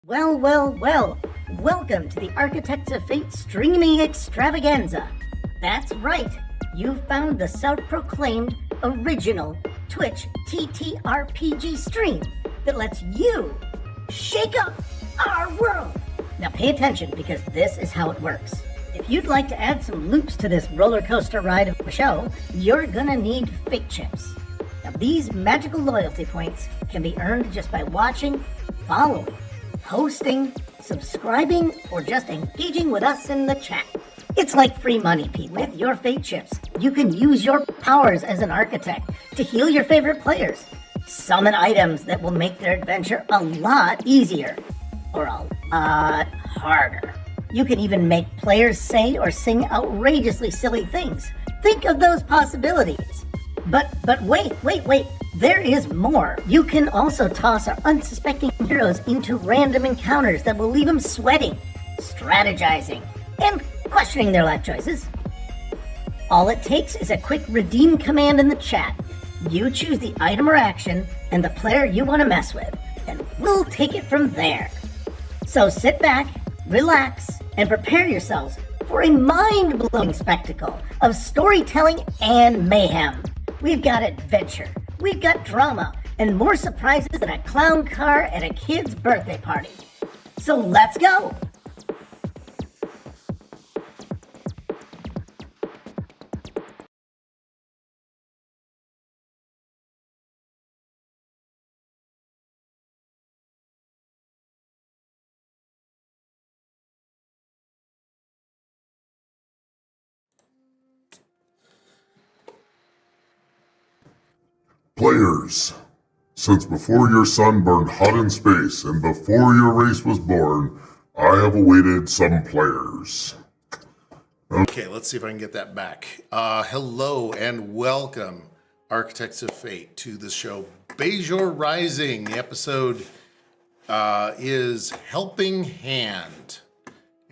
Well, well, well, welcome to the Architects of Fate streaming extravaganza. That's right, you found the self-proclaimed original Twitch TTRPG stream that lets you shake up our world. Now pay attention because this is how it works. If you'd like to add some loops to this roller coaster ride of the show, you're gonna need fate chips. Now these magical loyalty points can be earned just by watching, following, hosting, subscribing, or just engaging with us in the chat. It's like free money, Pete. With your fate chips, you can use your powers as an architect to heal your favorite players, summon items that will make their adventure a lot easier, or a lot harder. You can even make players say or sing outrageously silly things. Think of those possibilities. But wait. There is more. You can also toss our unsuspecting heroes into random encounters that will leave them sweating, strategizing, and questioning their life choices. All it takes is a quick redeem command in the chat. You choose the item or action and the player you want to mess with, and we'll take it from there. So sit back, relax, and prepare yourselves for a mind-blowing spectacle of storytelling and mayhem. We've got adventure, we've got drama, and more surprises than a clown car at a kid's birthday party. So let's go! Players, since before your sun burned hot in space and before your race was born, I have awaited some players. Okay, let's see if I can get that back. Hello and welcome, Architects of Fate, to the show Bajor Rising. The episode is Helping Hand.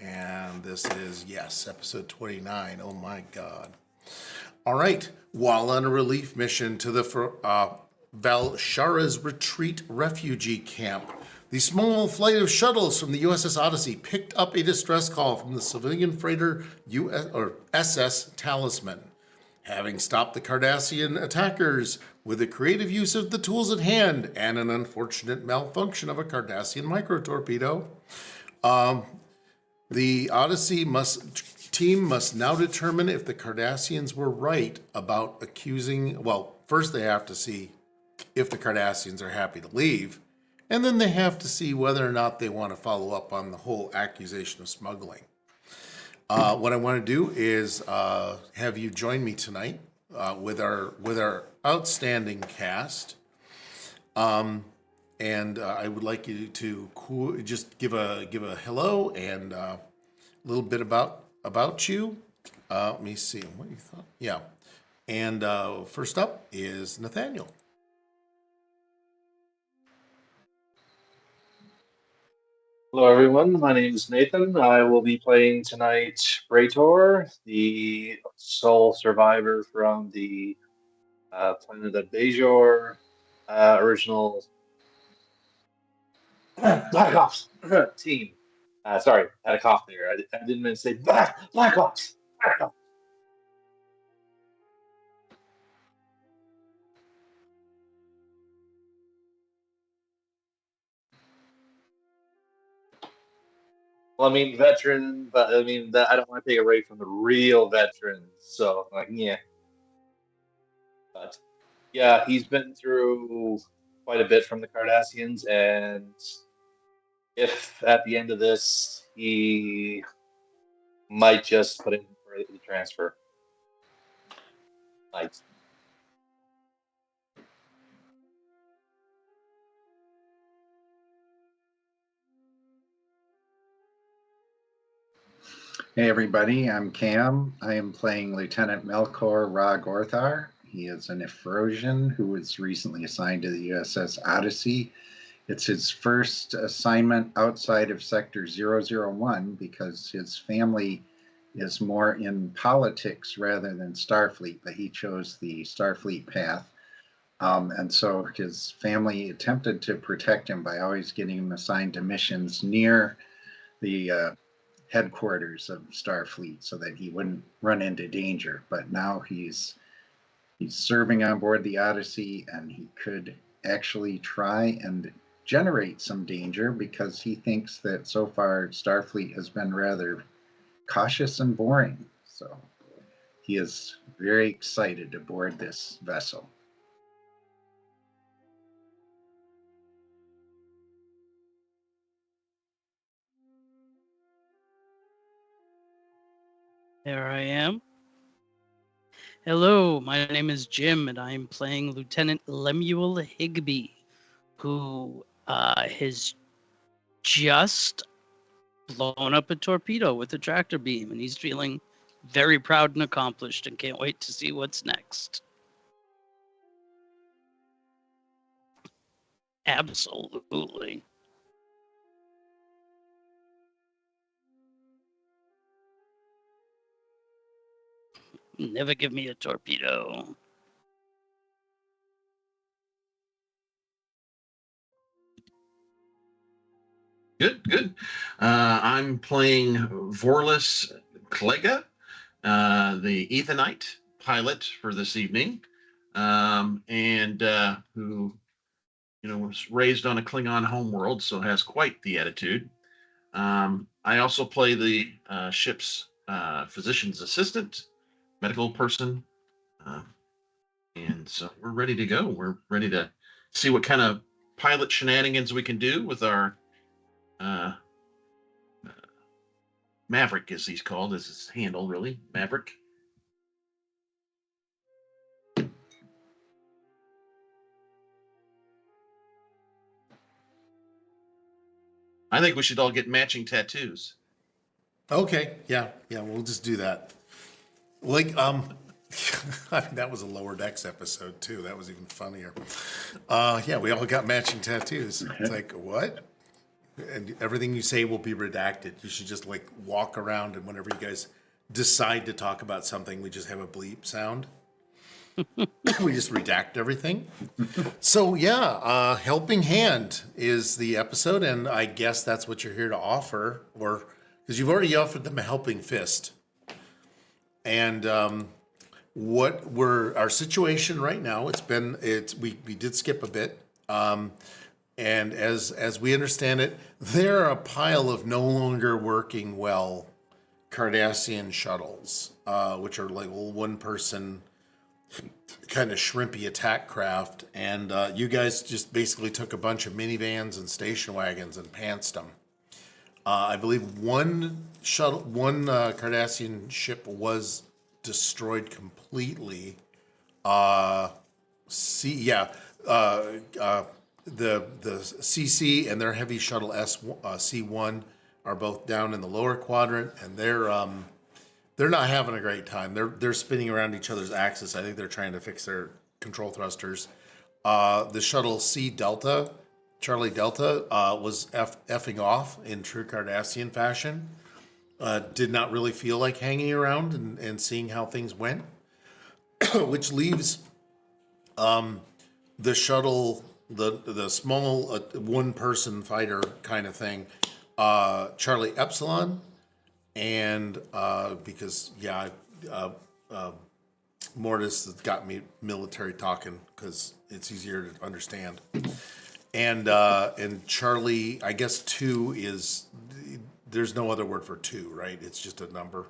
And this is, yes, episode 29. Oh my God. All right. While on a relief mission to the Valshara's Retreat refugee camp, the small flight of shuttles from the USS Odyssey picked up a distress call from the civilian freighter SS Talisman. Having stopped the Cardassian attackers with the creative use of the tools at hand and an unfortunate malfunction of a Cardassian micro-torpedo, the Odyssey team must now determine if the Cardassians were right about accusing. Well, first they have to see if the Cardassians are happy to leave, and then they have to see whether or not they want to follow up on the whole accusation of smuggling. What I want to do is have you join me tonight with our outstanding cast, and I would like you to just give a hello and a little bit about you. Let me see what you thought. Yeah, and first up is Nathaniel. Hello, everyone. My name is Nathan. I will be playing tonight Bajor, the sole survivor from the Planet of Bajor original Black Ops team. Sorry, I had a cough there. I didn't mean to say Black Ops. Black Ops. Well, I mean, veteran, but I mean, I don't want to take away from the real veterans. So, like, yeah. But, yeah, he's been through quite a bit from the Cardassians, and if at the end of this, he might just put in for the transfer. Might. Hey everybody, I'm Cam. I am playing Lieutenant Melkor Ra Gorthar. He is an Ephrosian who was recently assigned to the USS Odyssey. It's his first assignment outside of Sector 001 because his family is more in politics rather than Starfleet, but he chose the Starfleet path. And so his family attempted to protect him by always getting him assigned to missions near the headquarters of Starfleet so that he wouldn't run into danger. But now he's serving on board the Odyssey, and he could actually try and generate some danger because he thinks that so far Starfleet has been rather cautious and boring. So he is very excited to board this vessel. There I am. Hello, my name is Jim, and I am playing Lieutenant Lemuel Higby, who has just blown up a torpedo with a tractor beam, and he's feeling very proud and accomplished and can't wait to see what's next. Absolutely. Never give me a torpedo. Good. I'm playing Vorlis Klega, the Ethanite pilot for this evening, and who, was raised on a Klingon homeworld, so has quite the attitude. I also play the ship's physician's assistant, medical person, and so we're ready to go. We're ready to see what kind of pilot shenanigans we can do with our Maverick, as he's called, is his handle, really. Maverick. I think we should all get matching tattoos. Okay, yeah, we'll just do that. Like, I mean, that was a Lower Decks episode too. That was even funnier. Yeah, we all got matching tattoos. It's like, what? And everything you say will be redacted. You should just like walk around, and whenever you guys decide to talk about something, we just have a bleep sound. We just redact everything. So yeah, Helping Hand is the episode, and I guess that's what you're here to offer, or because you've already offered them a helping fist. And what our situation right now? We did skip a bit, and as we understand it, there are a pile of no longer working well Cardassian shuttles, which are like one person kind of shrimpy attack craft, and you guys just basically took a bunch of minivans and station wagons and pantsed them. I believe one Cardassian ship was destroyed completely. The CC and their heavy shuttle C1 are both down in the lower quadrant, and they're not having a great time. They're spinning around each other's axis. I think they're trying to fix their control thrusters. The shuttle Charlie Delta, was effing off in true Cardassian fashion. Did not really feel like hanging around and seeing how things went, which leaves the shuttle, the small one-person fighter kind of thing, Charlie Epsilon. And because Mortis has got me military talking because it's easier to understand. And Charlie, I guess 2 is, there's no other word for 2, right? It's just a number.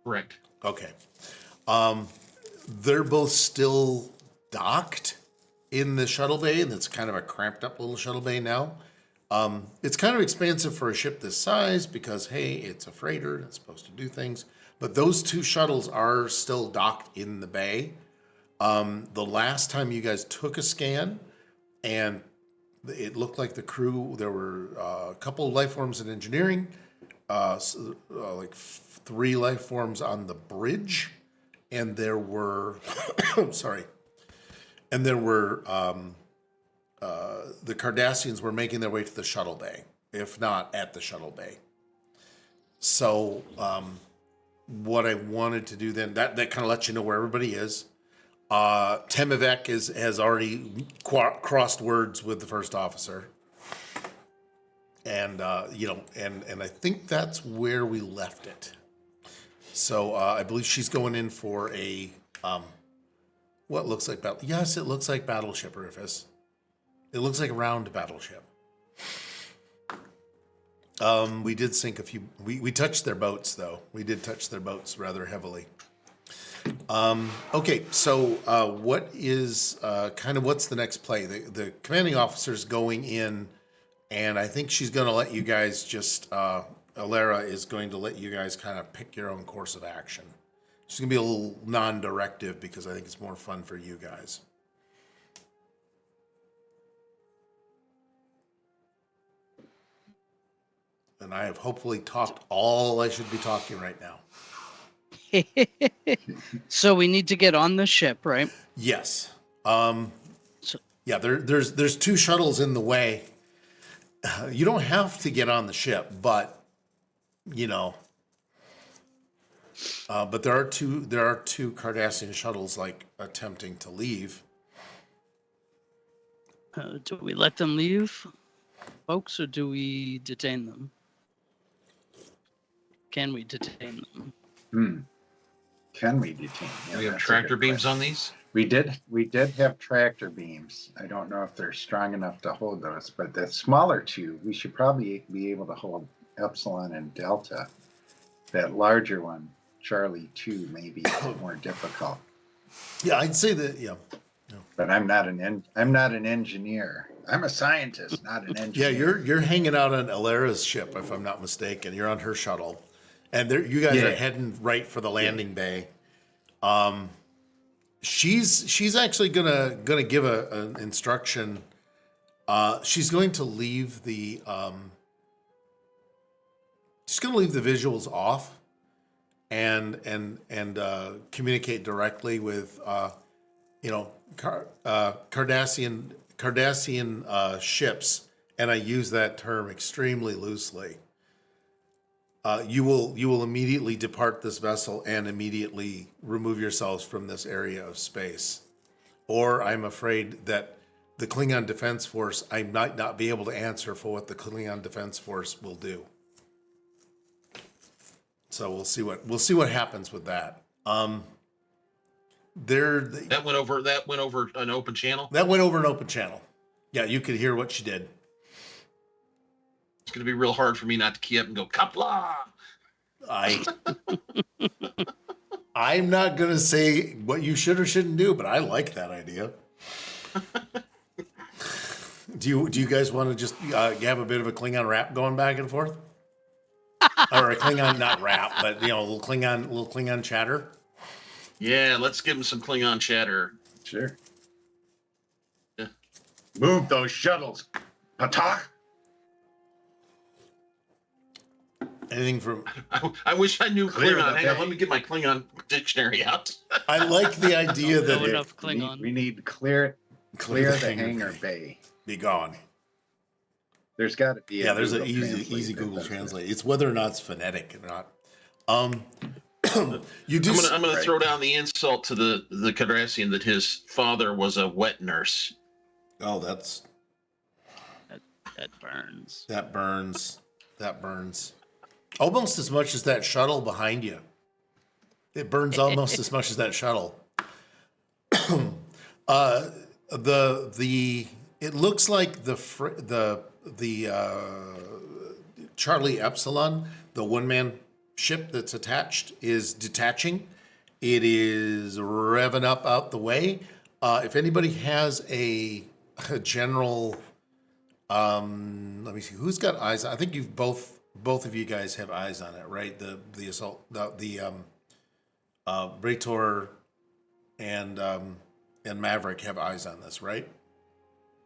Correct. Okay. They're both still docked in the shuttle bay, and it's kind of a cramped up little shuttle bay now. It's kind of expansive for a ship this size because, hey, it's a freighter and it's supposed to do things. But those 2 shuttles are still docked in the bay. The last time you guys took a scan, and it looked like the crew, there were a couple of life forms in engineering, like 3 life forms on the bridge, and there were, the Cardassians were making their way to the shuttle bay, if not at the shuttle bay. So what I wanted to do then, that kind of lets you know where everybody is. Temivek has already crossed words with the first officer. And, and I think that's where we left it. So I believe she's going in for a, what looks like battle. Yes, it looks like battleship, Rufus. It looks like a round battleship. We did sink a few, we touched their boats though. We did touch their boats rather heavily. Okay, so what's the next play? The commanding officer's going in, and I think she's going to let you guys Alara is going to let you guys kind of pick your own course of action. She's going to be a little non-directive because I think it's more fun for you guys. And I have hopefully talked all I should be talking right now. So we need to get on the ship, right? Yes. Yeah, there's two shuttles in the way. You don't have to get on the ship, but but there are two Cardassian shuttles like attempting to leave. Do we let them leave, folks, or do we detain them? Can we detain them? Can we detain? Do we have tractor beams on these? We did have tractor beams. I don't know if they're strong enough to hold those, but the smaller two, we should probably be able to hold Epsilon and Delta. That larger one, Charlie 2, may be more difficult. Yeah, I'd say that. Yeah. But I'm not an engineer. I'm a scientist, not an engineer. Yeah, you're hanging out on Alara's ship, if I'm not mistaken. You're on her shuttle, and you guys are heading right for the landing bay. She's actually gonna give an instruction. She's going to leave the visuals off, and communicate directly with Cardassian ships, and I use that term extremely loosely. You will immediately depart this vessel and immediately remove yourselves from this area of space. Or I'm afraid that the Klingon Defense Force, I might not be able to answer for what the Klingon Defense Force will do. So we'll see what happens with that. That went over an open channel. That went over an open channel. Yeah, you could hear what she did. It's going to be real hard for me not to key up and go Kapla. I'm not going to say what you should or shouldn't do, but I like that idea. Do you guys want to just have a bit of a Klingon rap going back and forth? Or a Klingon, not rap, but a little Klingon chatter? Yeah, let's give him some Klingon chatter. Sure. Yeah. Move those shuttles, Patak. Anything from... I wish I knew Clear Klingon. the Hang on, bay. let me get my Klingon dictionary out. I like the idea that Know enough Klingon. We need clear the hangar bay. be gone. There's got to be. There's an Google easy translator Google that does Translate. It's whether or not it's phonetic or not. You do. I'm gonna throw down the insult to the Cardassian that his father was a wet nurse. Oh, that burns. That burns. Almost as much as that shuttle behind you. It burns almost as much as that shuttle. It looks like the Charlie Epsilon, the one-man ship that's attached, is detaching. It is revving up out the way. If anybody has a general, let me see, who's got eyes? I think you've both of you guys have eyes on it, right? The assault, the Bajor and Maverick have eyes on this, right?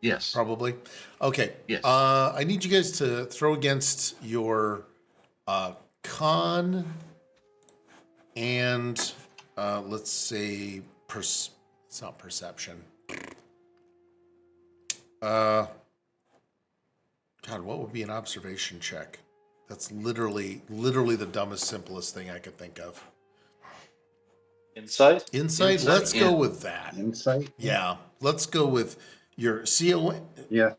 Yes. Probably. Okay. Yes. I need you guys to throw against your con and let's say it's not perception. God, what would be an observation check? That's literally the dumbest, simplest thing I could think of. Insight. Insight. Let's go with that. Insight. Yeah, let's go with your CON. Yeah,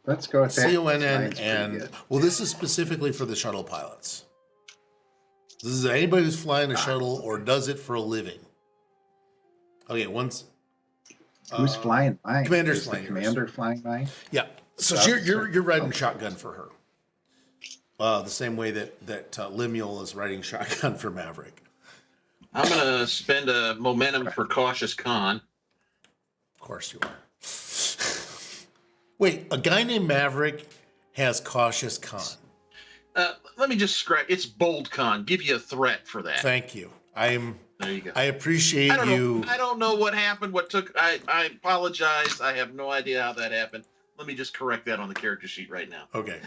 let's go with that. CONN Mine's pretty and good. well, this is specifically for the shuttle pilots. This is anybody who's flying a shuttle or does it for a living. Okay, once. Who's flying mine? Commander's Is the flying yours. commander flying mine? Yeah, so you're riding shotgun for her. The same way that Lemuel is riding shotgun for Maverick. I'm gonna spend a momentum for cautious con. Of course you are. Wait, a guy named Maverick has cautious con. Let me just scratch. It's bold con. Give you a threat for that. Thank you. There you go. I appreciate I don't you. know. I don't know what happened. What took? I apologize. I have no idea how that happened. Let me just correct that on the character sheet right now. Okay.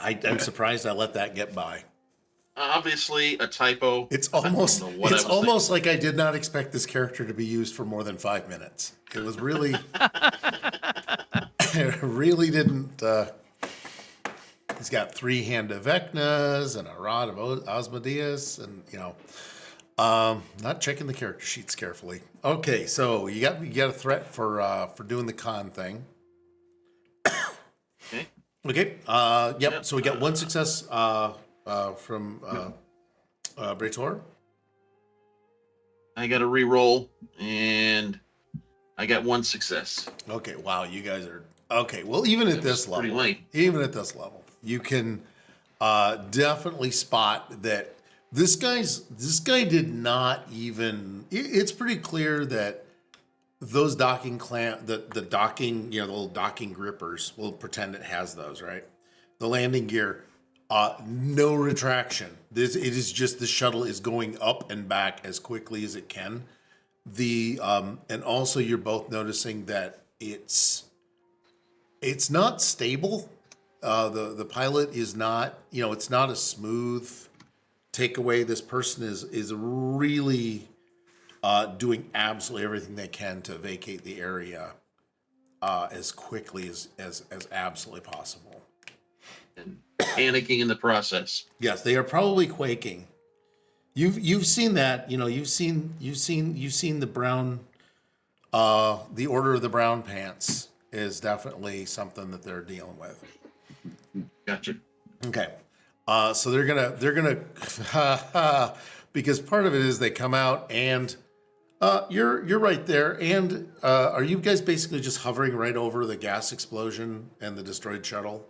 I'm surprised I let that get by. Obviously, a typo. It's almost I don't know what I was almost like I did not expect this character to be used for more than 5 minutes. It was really, it really didn't. He's got 3 hand of Vecnas and a rod of Osmodeus, and not checking the character sheets carefully. Okay, so you got a threat for doing the con thing. Okay. Okay. Yep. So we got 1 success from Bajor. I got a re-roll, and I got 1 success. Okay. Wow. You guys are okay. Well, even at this Pretty level, late. you can definitely spot that this guy did not even. It's pretty clear that those docking the docking, the little docking grippers. We'll pretend it has those, right? The landing gear, no retraction. It is just the shuttle is going up and back as quickly as it can. And also you're both noticing that it's not stable. The pilot is not, it's not a smooth takeaway. This person is really doing absolutely everything they can to vacate the area as quickly as absolutely possible. And panicking in the process. Yes, they are probably quaking. You've seen that, you've seen the brown, the Order of the Brown Pants is definitely something that they're dealing with. Gotcha. Okay. So they're gonna because part of it is they come out and you're right there. And are you guys basically just hovering right over the gas explosion and the destroyed shuttle?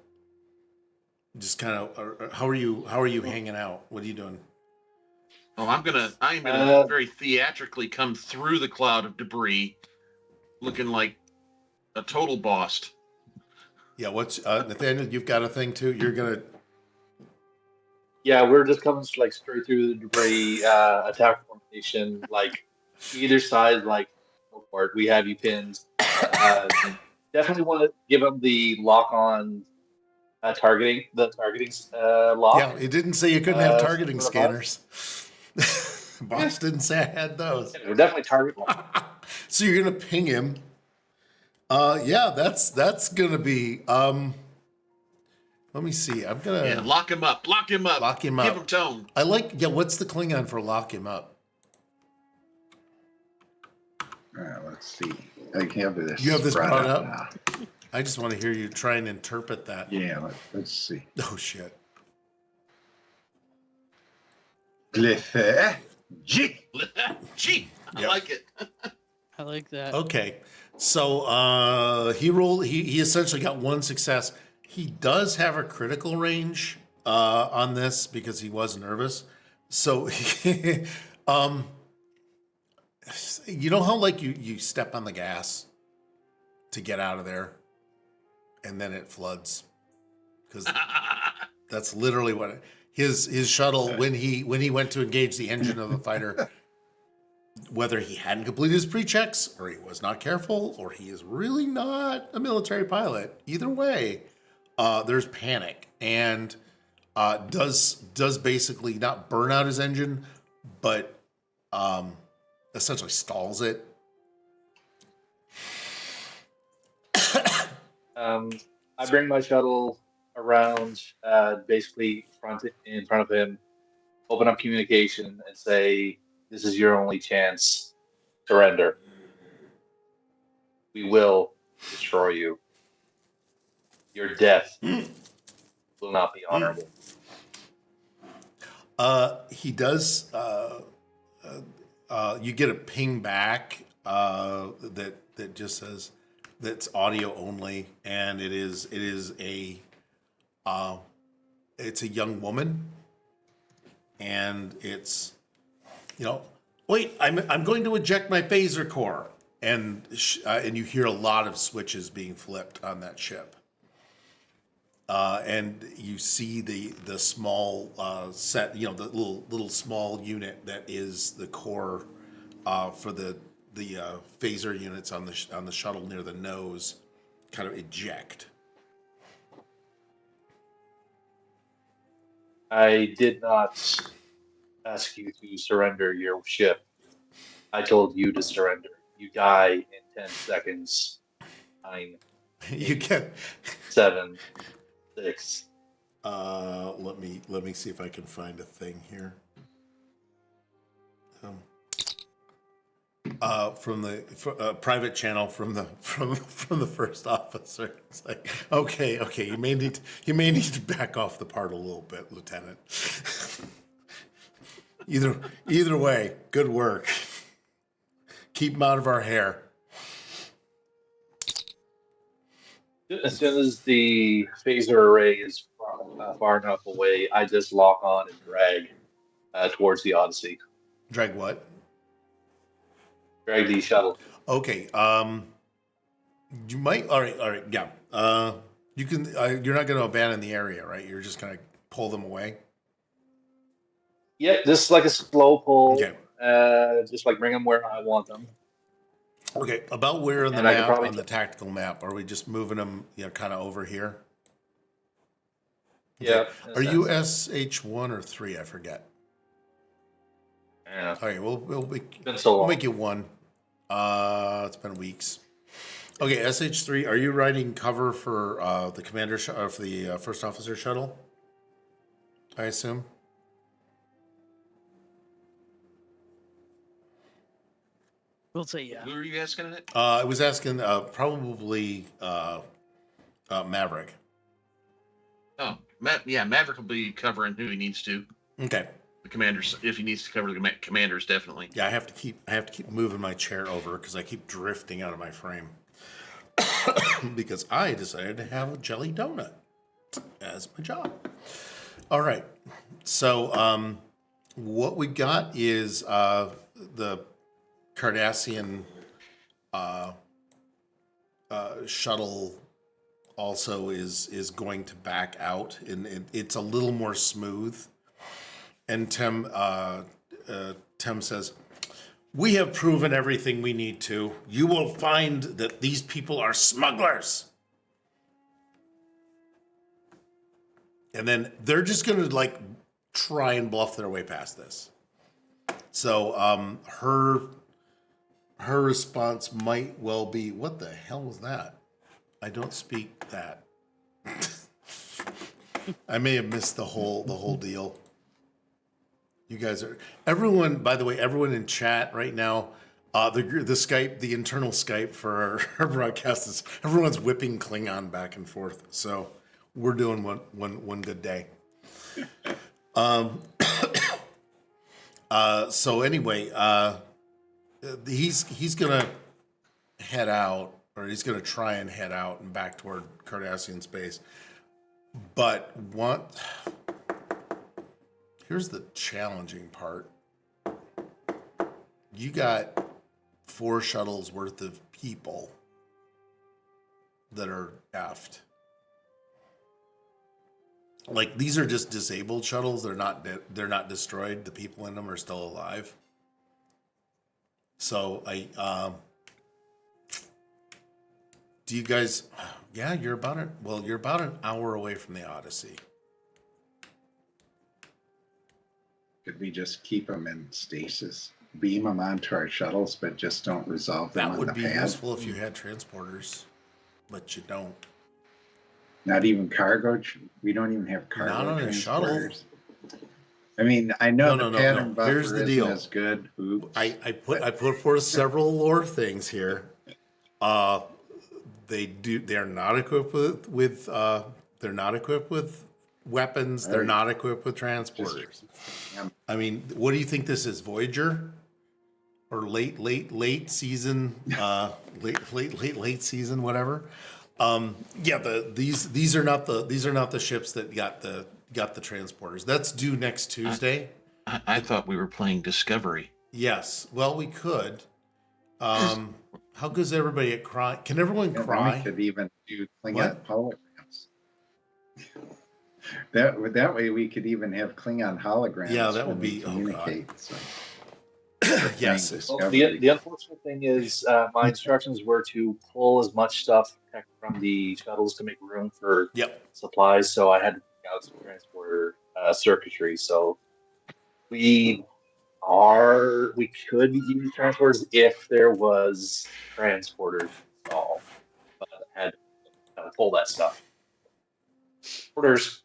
Just kind of, how are you hanging out? What are you doing? Oh, I'm gonna very theatrically come through the cloud of debris, looking like a total boss. Yeah, what's Nathaniel? You've got a thing too. You're gonna. Yeah, we're just coming like straight through the debris, attack formation, like either side, like go for it. We have you pinned. Definitely want to give them the lock on targeting lock. Yeah, it didn't say you couldn't have targeting scanners. Boss didn't say I had those. Yeah, we're definitely target lock. So you're gonna ping him. Yeah, that's gonna be. Let me see. I'm gonna Lock him up. Lock him up. Lock him up. Give him tone. I like. Yeah, what's the Klingon for lock him up? Let's see. I have this. You have this brought up? now. I just want to hear you try and interpret that. Yeah, let's see. Oh shit. Glyph G. Gee, I Yep. like it. I like that. Okay. So he rolled. He essentially got 1 success. He does have a critical range on this because he was nervous. So, you know how like you step on the gas to get out of there, and then it floods because that's literally what his shuttle when he went to engage the engine of the fighter. Whether he hadn't completed his pre-checks, or he was not careful, or he is really not a military pilot. Either way, there's panic and does basically not burn out his engine, but essentially stalls it. I bring my shuttle around, basically in front of him, open up communication and say, "This is your only chance. Surrender. We will destroy you. Your death will not be honorable." He does. You get a ping back that just says that's audio only, and it's a young woman, and it's wait, I'm going to eject my phaser core, and you hear a lot of switches being flipped on that ship. And you see the small set, the little small unit that is the core for the phaser units on the shuttle near the nose, kind of eject. I did not ask you to surrender your ship. I told you to surrender. You die in 10 seconds. 9, You get 7, 6. let me see if I can find a thing here. From the private channel from the first officer. It's like, okay, you may need to back off the part a little bit, Lieutenant. Either way, good work. Keep them out of our hair. As soon as the phaser array is far enough away, I just lock on and drag towards the Odyssey. Drag what? Drag the shuttle. Okay. You might. All right. Yeah. You can. You're not going to abandon the area, right? You're just going to pull them away. Yeah, just like a slow pull. Okay. Just like bring them where I want them. Okay. About where on the And I can map, probably on the tactical map, are we just moving them? Kind of over here. Yeah. Okay. Are you SH1 or 3? I forget. Yeah. All right. We'll Been so long. we'll make you one. It's been weeks. Okay, SH3. Are you riding cover for the commander for the first officer shuttle? I assume. We'll say yeah. Who are you asking it? I was asking probably Maverick. Oh, Maverick will be covering who he needs to. Okay. The commanders, if he needs to cover the commanders, definitely. Yeah, I have to keep moving my chair over because I keep drifting out of my frame. Because I decided to have a jelly donut as my job. All right. So what we got is the Cardassian shuttle also is going to back out, and it's a little more smooth. And Tim says, "We have proven everything we need to. You will find that these people are smugglers." And then they're just going to try and bluff their way past this. So her response might well be, "What the hell was that? I don't speak that." I may have missed the whole deal. You guys are everyone. By the way, everyone in chat right now, the Skype, the internal Skype for our broadcast is everyone's whipping Klingon back and forth. So we're doing one good day. So anyway, he's gonna head out, or he's gonna try and head out and back toward Cardassian space. But here's the challenging part. You got 4 shuttles worth of people that are effed. These are just disabled shuttles. They're not destroyed. The people in them are still alive. So do you guys? Yeah, you're about an hour away from the Odyssey. Could we just keep them in stasis, beam them onto our shuttles, but just don't resolve them That on would the be pad? useful if you had transporters, but you don't. Not even cargo. We don't even have cargo Not on a shuttle. transporters. I mean, I know No, the no, no, pattern no. buffer Here's the isn't deal. as good. Oops. I put forth several lore things here. They're not equipped with they're not equipped with weapons. They're Right. not equipped with transporters. Yeah. I mean, what do you think this is? Voyager? Or late season, late season, whatever. These are not the ships that got the transporters. That's due next Tuesday. I thought we were playing Discovery. Yes. Well, we could. How good's everybody at cry? Can everyone Yeah, cry? then we could even do Klingon What? holograms. That way we could even have Klingon holograms. Yeah, that when would we be- oh, communicate. So. Yes. Playing Well, Discovery. the unfortunate thing is, my instructions were to pull as much stuff from the shuttles to make room for Yep. supplies. So I had to take out some transporter circuitry. So we could use transporters if there was transporters installed, but I had to pull that stuff. Orders.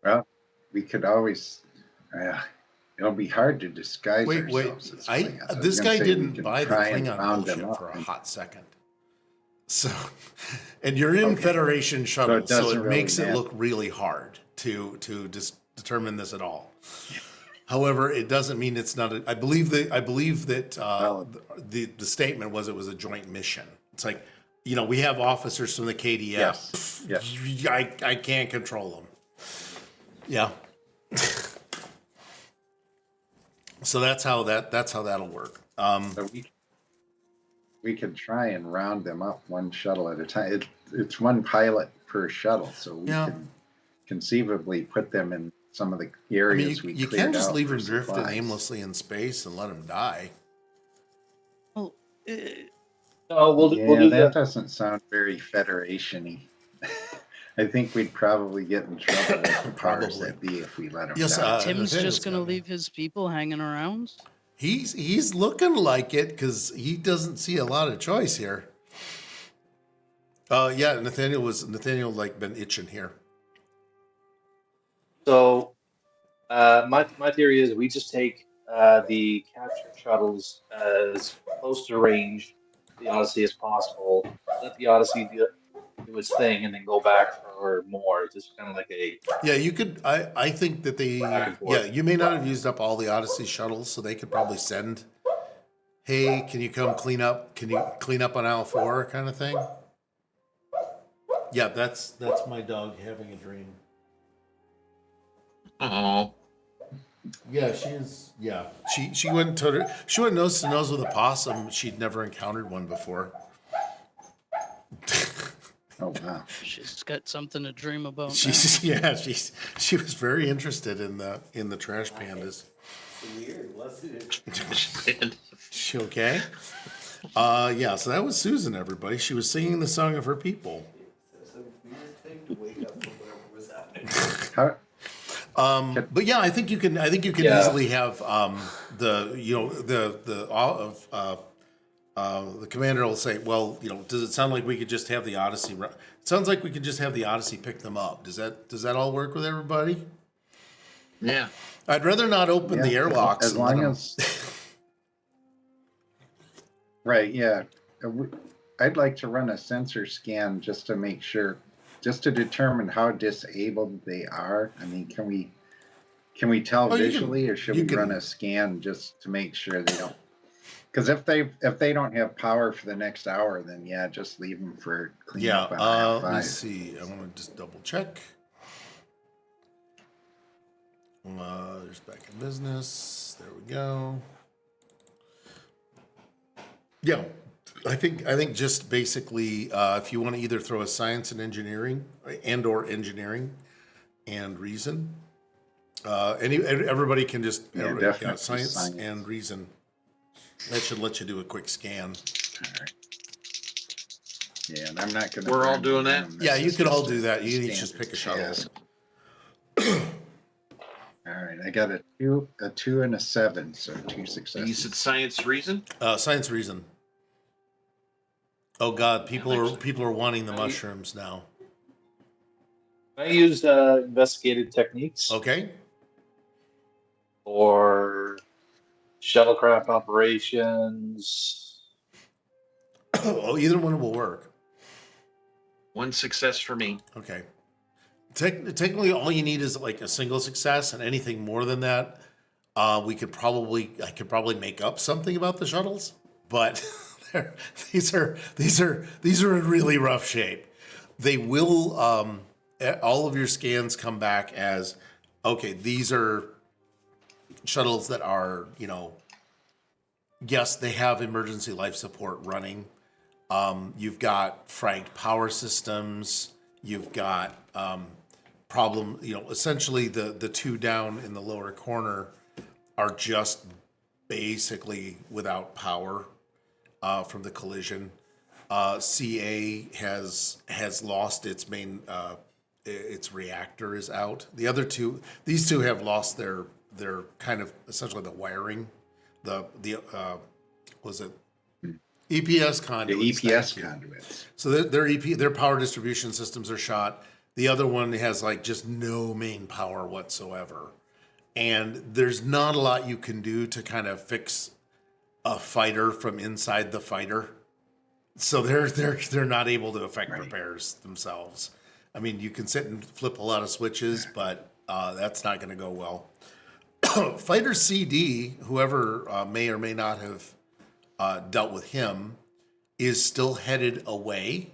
Well, we could always. It'll be hard to disguise Wait. ourselves. as Klingons. I was This gonna guy say we didn't could buy the try and Klingon round them bullshit up for a and- hot second. So, and you're in Okay. Federation shuttle, it so doesn't it really makes it matter. look really hard to determine this at all. However, it doesn't mean it's not. I believe that the statement was it was a joint mission. It's like, we have officers from the KDF. Yes. I can't control them. Yeah. So that's how that'll work. So we could try and round them up one shuttle at a time. It's one pilot per shuttle, so we Yeah. can conceivably put them in some of the I areas mean, we you cleared can't just out leave for them drifting supplies. aimlessly in space and let them die. Well, No, we'll Yeah, do that that. doesn't sound very Federation-y. I think we'd probably get in trouble with the powers Probably. that be if we let them Yes, down. Tim's Nathaniel's just gonna got me. leave his people hanging around. He's looking like it because he doesn't see a lot of choice here. Yeah, Nathaniel like been itching here. So, my theory is we just take the capture shuttles as close to range the Odyssey as possible. Let the Odyssey do its thing, and then go back for more. It's just kind of like a Yeah, you could. I think that Back and forth. Yeah, you may not have used up all the Odyssey shuttles, so they could probably send. Hey, can you come clean up? Can you clean up on aisle 4 kind of thing? Yeah, that's my dog having a dream. Oh, Yeah, she is. Yeah, she went nose to nose with a possum. She'd never encountered one before. Oh, wow. She's got something to dream about. now. She was very interested in the trash pandas. Weird, wasn't it? She okay? Yeah. So that was Susan. Everybody, she was singing the song of her people. It's a weird thing to wake up from whatever was happening. How, But yeah, I think you can Yeah. easily have the commander will say, well, does it sound like we could just have the Odyssey? It sounds like we could just have the Odyssey pick them up. Does that all work with everybody? yeah. I'd rather not open the yeah, airlocks. as and let long 'em- as right, yeah. I'd like to run a sensor scan just to make sure, just to determine how disabled they are. I mean, can we tell Oh, you can- visually, or should you we can- run a scan just to make sure they don't? Because if they don't have power for the next hour, then yeah, just leave them for Yeah. cleanup on aisle Let me 5. see. I want to just double check. There's back in business. There we go. Yeah, I think just basically, if you want to either throw a science and engineering or engineering and reason, everybody can just Definitely science and reason. That should let you do a quick scan. All right. Yeah, and I'm not going to. We're all doing that? Yeah, you could all do that. You each just pick a shuttle. All right, I got a 2, and a 7, so 2 You successes. said science reason? Science reason. Oh God, people are wanting the mushrooms now. I used investigative techniques. Okay. or shuttlecraft operations? Oh, either one will work. One success for me. Okay. Technically, all you need is like a single success, and anything more than that, I could probably make up something about the shuttles, but these are in really rough shape. They will all of your scans come back as okay. These are shuttles that are, yes, they have emergency life support running. You've got franked power systems. You've got essentially the two down in the lower corner are just basically without power from the collision. CA has lost its main, its reactor is out. The other two, these two have lost their kind of essentially the wiring, was it EPS conduits? The EPS conduits. So their power distribution systems are shot. The other one has like just no main power whatsoever. And there's not a lot you can do to kind of fix a fighter from inside the fighter. So they're not able to effect repairs themselves. I mean, you can sit and flip a lot of switches, but that's not going to go well. Fighter CD, whoever may or may not have dealt with him, is still headed away,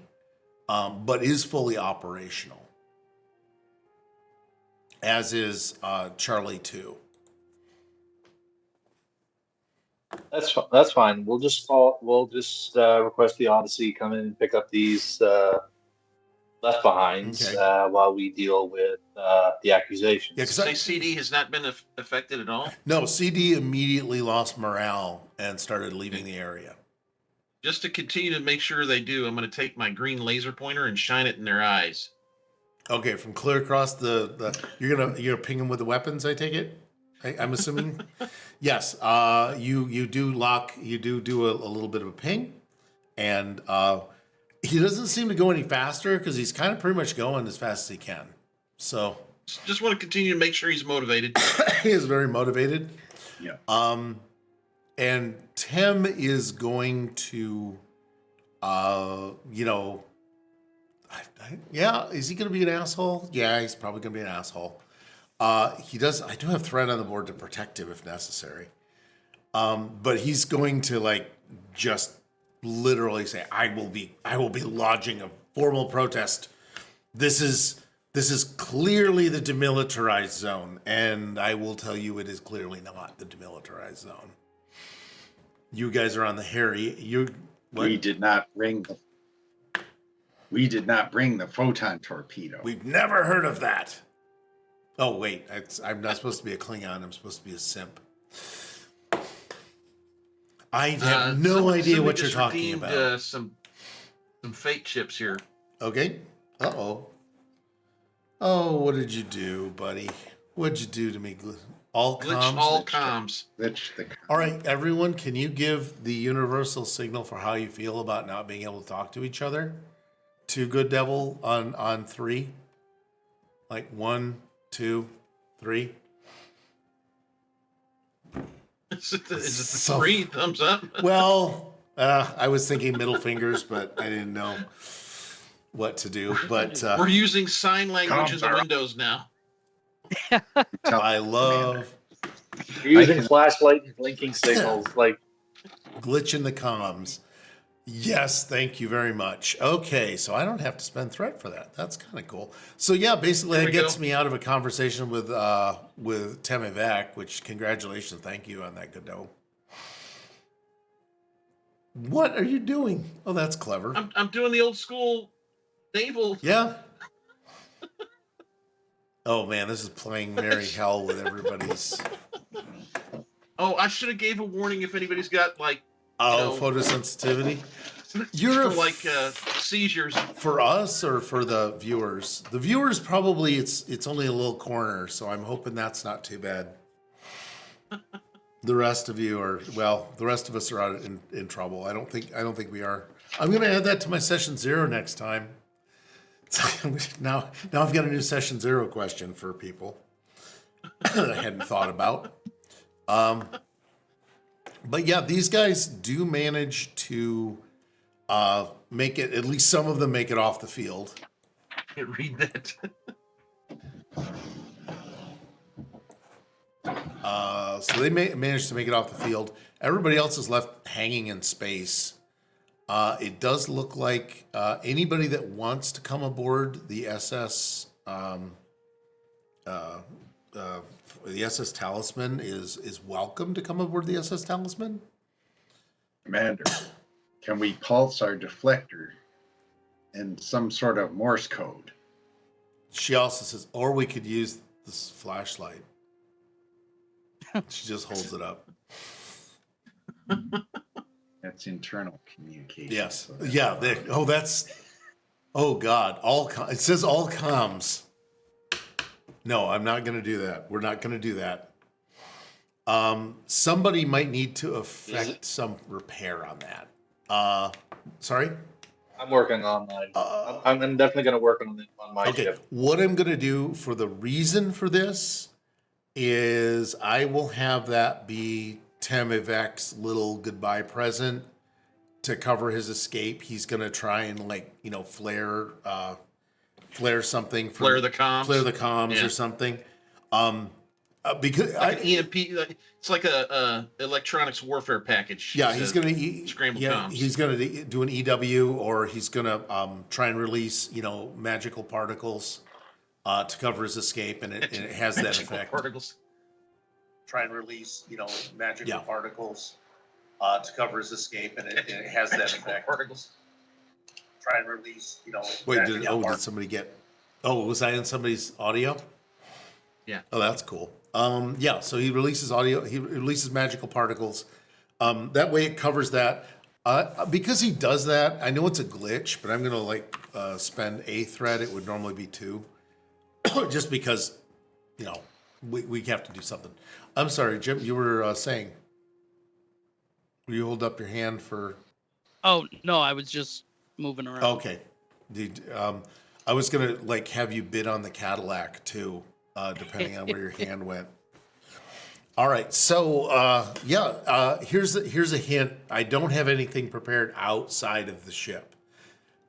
but is fully operational. As is Charlie 2. That's fine. We'll just request the Odyssey come in and pick up these left behinds while we deal with the accusations. Yeah, Say CD has not been affected at all? No, CD immediately lost morale and started leaving the area. Just to continue to make sure they do, I'm going to take my green laser pointer and shine it in their eyes. Okay, from clear across the you're gonna ping him with the weapons, I take it? I'm assuming? Yes. You do do a little bit of a ping, and he doesn't seem to go any faster because he's kind of pretty much going as fast as he can. So just want to continue to make sure he's motivated. He is very motivated. Yeah. And Tim is going to, is he going to be an asshole? Yeah, he's probably going to be an asshole. I do have threat on the board to protect him if necessary. But he's going to just literally say, I will be lodging a formal protest. This is clearly the demilitarized zone, and I will tell you it is clearly not the demilitarized zone. You guys are on the Harry. We did not bring the photon torpedo. We've never heard of that. Oh wait, I'm not supposed to be a Klingon. I'm supposed to be a simp. I have no idea what you're talking about. Some fake chips here. Okay. Uh-oh. Oh, what did you do, buddy? What'd you do to me? All comms? All comms. All right, everyone, can you give the universal signal for how you feel about not being able to talk to each other? To Good Devil on 3? 1, 2, 3. Is it the 3 thumbs up? Well, I was thinking middle fingers, but I didn't know what to do. But we're using sign language in the Windows now. I love. You're using flashlight and blinking signals, glitch in the comms. Yes, thank you very much. Okay, so I don't have to spend threat for that. That's kind of cool. So yeah, basically it gets me out of a conversation with Temivak, which congratulations, thank you on that, Godot. What are you doing? Oh, that's clever. I'm doing the old school naval. Yeah. Oh man, this is playing merry hell with everybody's. Oh, I should have gave a warning if anybody's got photosensitivity. You're seizures for us or for the viewers. The viewers probably it's only a little corner, so I'm hoping that's not too bad. The rest of you the rest of us are out in trouble. I don't think we are. I'm going to add that to my session 0 next time. Now I've got a new session 0 question for people that I hadn't thought about. But yeah, these guys do manage to make it, at least some of them make it off the field. Can't read that. So they managed to make it off the field. Everybody else is left hanging in space. It does look like anybody that wants to come aboard the SS, the SS Talisman is welcome to come aboard the SS Talisman. Commander, can we pulse our deflector in some sort of Morse code? She also says, or we could use this flashlight. She just holds it up. That's internal communication. Yes. So that's Yeah. fine. Oh God. It says all comms. No, I'm not going to do that. We're not going to do that. Somebody might need to effect some repair on that. Sorry? I'm working on mine. I'm definitely going to work on my Okay. ship. What I'm going to do for the reason for this is I will have that be Temivek's little goodbye present to cover his escape. He's going to try and flare something. Flare the comms. Flare the comms Yeah. or something. Because Like an EMP, it's like a electronics warfare package. yeah, It's he's a going to scrambled comms. he's going to do an EW, or he's going to try and release magical particles to cover his escape, and it has that Magical effect. particles. Try and release magical Yeah. particles to cover his escape, and it has that effect. Particles. Try and release Wait, did somebody get? Oh, was I in somebody's audio? Yeah. Oh, that's cool. Yeah, so he releases audio. He releases magical particles. That way, it covers that. Because he does that, I know it's a glitch, but I'm gonna spend a thread. It would normally be 2, just because we have to do something. I'm sorry, Jim. You were saying. Will you hold up your hand for? Oh no, I was just moving around. Okay. I was gonna have you bid on the Cadillac too, depending on where your hand went. All right, so here's a hint. I don't have anything prepared outside of the ship,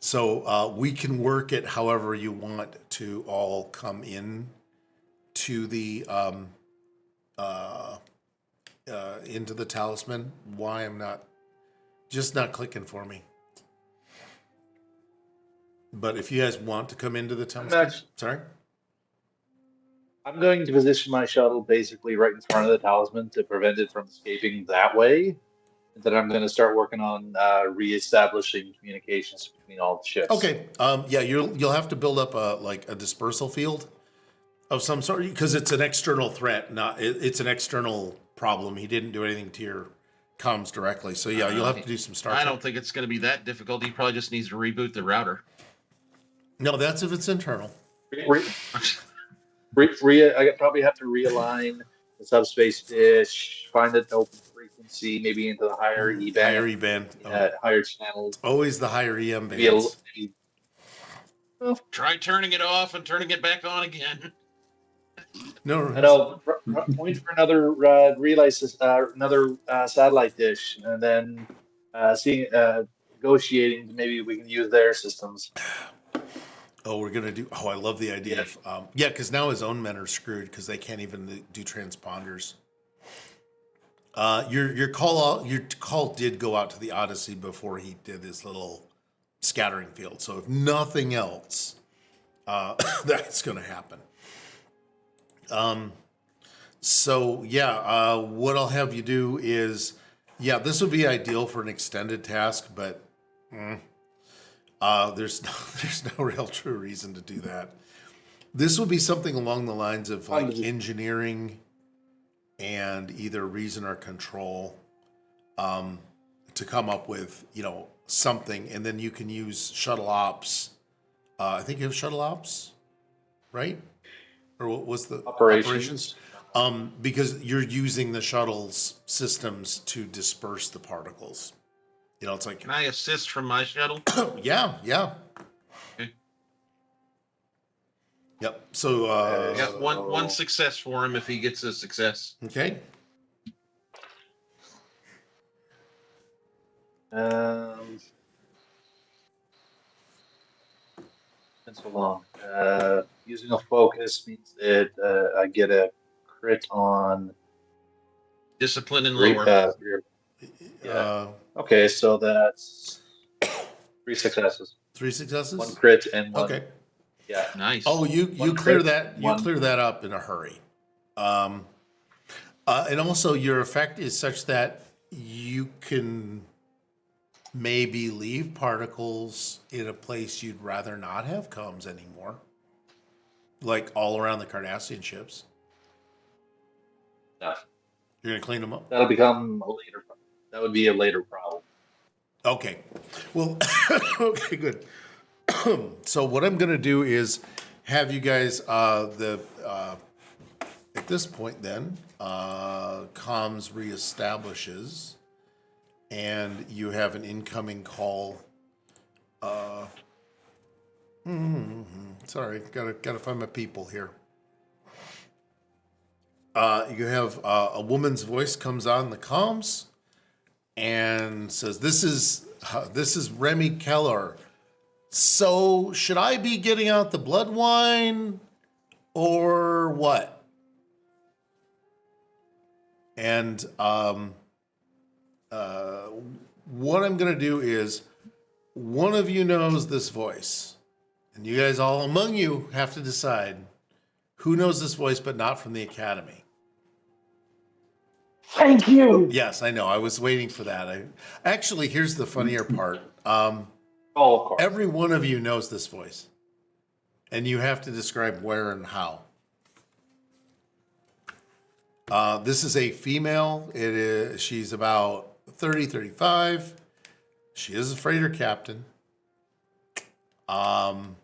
so we can work it however you want to all come in to the into the talisman. Why I'm not clicking for me. But if you guys want to come into the talisman, sorry. I'm going to position my shuttle basically right in front of the talisman to prevent it from escaping that way. And then I'm going to start working on reestablishing communications between all the ships. Okay. Yeah, you'll have to build up a dispersal field of some sort, because it's an external threat. It's an external problem. He didn't do anything to your comms directly. So yeah, you'll have to do some startup. I don't think it's going to be that difficult. He probably just needs to reboot the router. No, that's if it's internal. I probably have to realign the subspace dish, find an open frequency, maybe into the higher E band. Higher E band. Higher channels. Always the higher EM bands. Try turning it off and turning it back on again. No. And I'll point for another relay, another satellite dish, and then negotiating. Maybe we can use their systems. Oh, we're gonna do. Oh, I love the idea of. Yeah, because now his own men are screwed because they can't even do transponders. Your call did go out to the Odyssey before he did his little scattering field. So if nothing else, that's gonna happen. So yeah, what I'll have you do is, this would be ideal for an extended task, but. There's no real true reason to do that. This will be something along the lines of engineering and either reason or control to come up with something, and then you can use shuttle ops. I think you have shuttle ops, right? Or what was the operations? Because you're using the shuttle's systems to disperse the particles. It's like. Can I assist from my shuttle? Yeah. Okay. Yep. So got one success for him if he gets a success. Okay. Been so long. Using a focus means that I get a crit on Discipline and lower. yeah. Okay, so that's 3 successes. 3 successes? 1 crit and 1. Okay. Yeah. Nice. Oh, you One clear crit, that you one- clear that up in a hurry. And also your effect is such that you can maybe leave particles in a place you'd rather not have comms anymore. Like all around the Cardassian ships. No, You're gonna clean them up? that'll become a later. That would be a later problem. Okay. Well, okay, good. So what I'm gonna do is have you guys at this point then comms reestablishes and you have an incoming call. Sorry, gotta find my people here. You have a woman's voice comes on the comms and says, "This is Remy Keller. So should I be getting out the blood wine or what?" And what I'm gonna do is, one of you knows this voice, and you guys all among you have to decide who knows this voice, but not from the academy. Thank you. Yes, I know. I was waiting for that. Actually, here's the funnier part. Oh, of course. Every one of you knows this voice, and you have to describe where and how. This is a female. She's about 30, 35. She is a freighter captain. And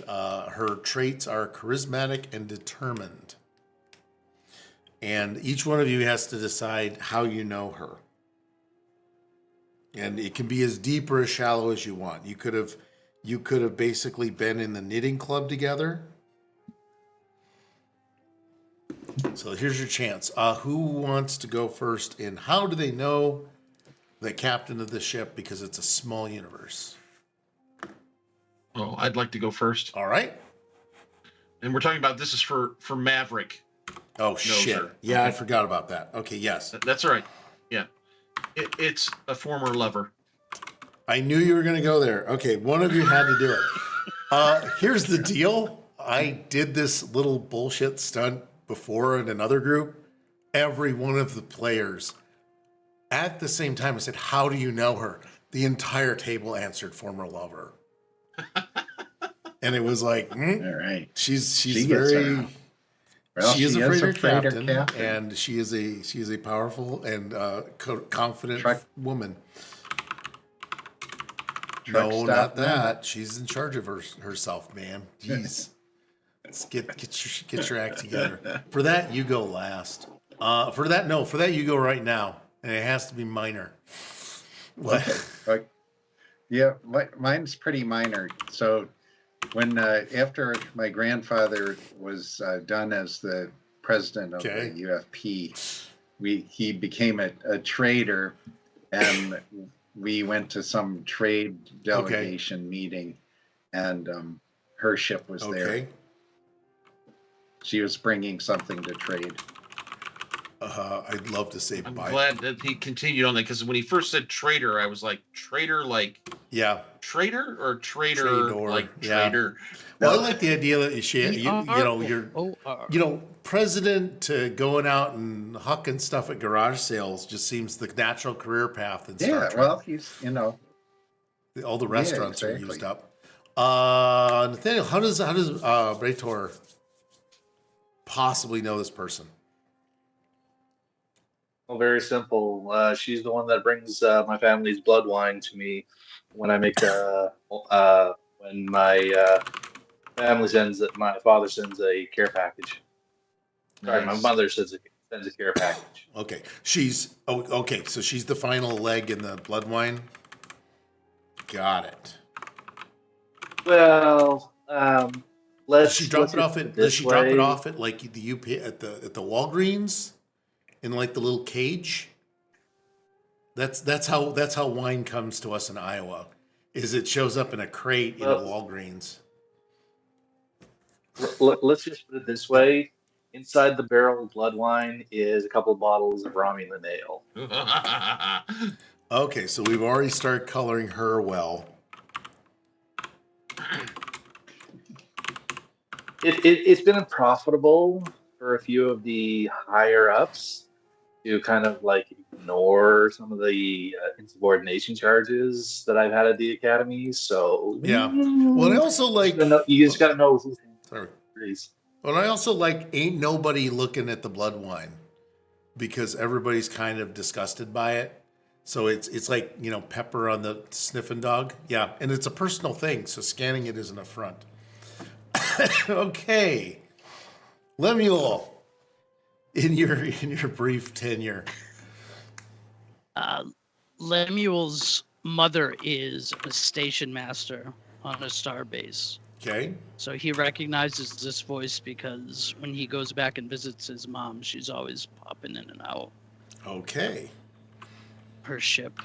her traits are charismatic and determined. And each one of you has to decide how you know her. And it can be as deep or as shallow as you want. You could have basically been in the knitting club together. So here's your chance. Who wants to go first? And how do they know the captain of the ship? Because it's a small universe. Oh, I'd like to go first. All right. And we're talking about this is for Maverick. Oh, shit. her. Yeah, I Okay. forgot about that. Okay, yes. That's all right. Yeah. It's a former lover. I knew you were going to go there. Okay, one of you had to do it. Here's the deal. I did this little bullshit stunt before in another group. Every one of the players at the same time, I said, "How do you know her?" The entire table answered former lover. And it was like, All right. she's She gets very... around. Well, she is a freighter captain, captain. and she is a powerful and confident Truck- woman. Truck No, stop not that. woman. She's in charge of herself, man. Jeez, let's get your act together. For that, you go last. For that you go right now, and it has to be minor. What? Yeah, mine's pretty minor. So when after my grandfather was done as the president of Okay. the UFP, he became a trader, and we went to some trade delegation meeting, and her ship was there. Okay. She was bringing something to trade. I'd love to say I'm bye. glad that he continued on that because when he first said trader, I was like, trader like Yeah. trader or trader Trador, like yeah. trader. Well, I like the idea that you're president to going out and hucking stuff at garage sales just seems the natural career path in Star Yeah, Trek. well, All the restaurants are exactly. used up. Nathaniel, how does Bajor possibly know this person? Well, very simple. She's the one that brings my family's blood wine to me when I make when my my father sends a care package. Sorry, my Nice. mother sends a care package. Okay, okay. So she's the final leg in the blood wine. Got it. Well, Does she drop let's it off put at? it Does this she drop it way. off at like the UP at the Walgreens, in like the little cage? That's how wine comes to us in Iowa. Is it shows up in a crate in a Walgreens. Let's just put it this way. Inside the barrel of blood wine is a couple of bottles of Romulan ale. Okay, so we've already started coloring her well. It's been profitable for a few of the higher ups to kind of like ignore some of the insubordination charges that I've had at the academy. So Yeah. Well, I also like. You just gotta know who's Sorry. Please. Well, I also like ain't nobody looking at the blood wine because everybody's kind of disgusted by it. So it's like, you know, pepper on the sniffing dog. Yeah, and it's a personal thing, so scanning it isn't a front. Okay. Lemuel, in your brief tenure. Lemuel's mother is a station master on a star base. Okay. So he recognizes this voice because when he goes back and visits his mom, she's always popping in and out Okay. her ship.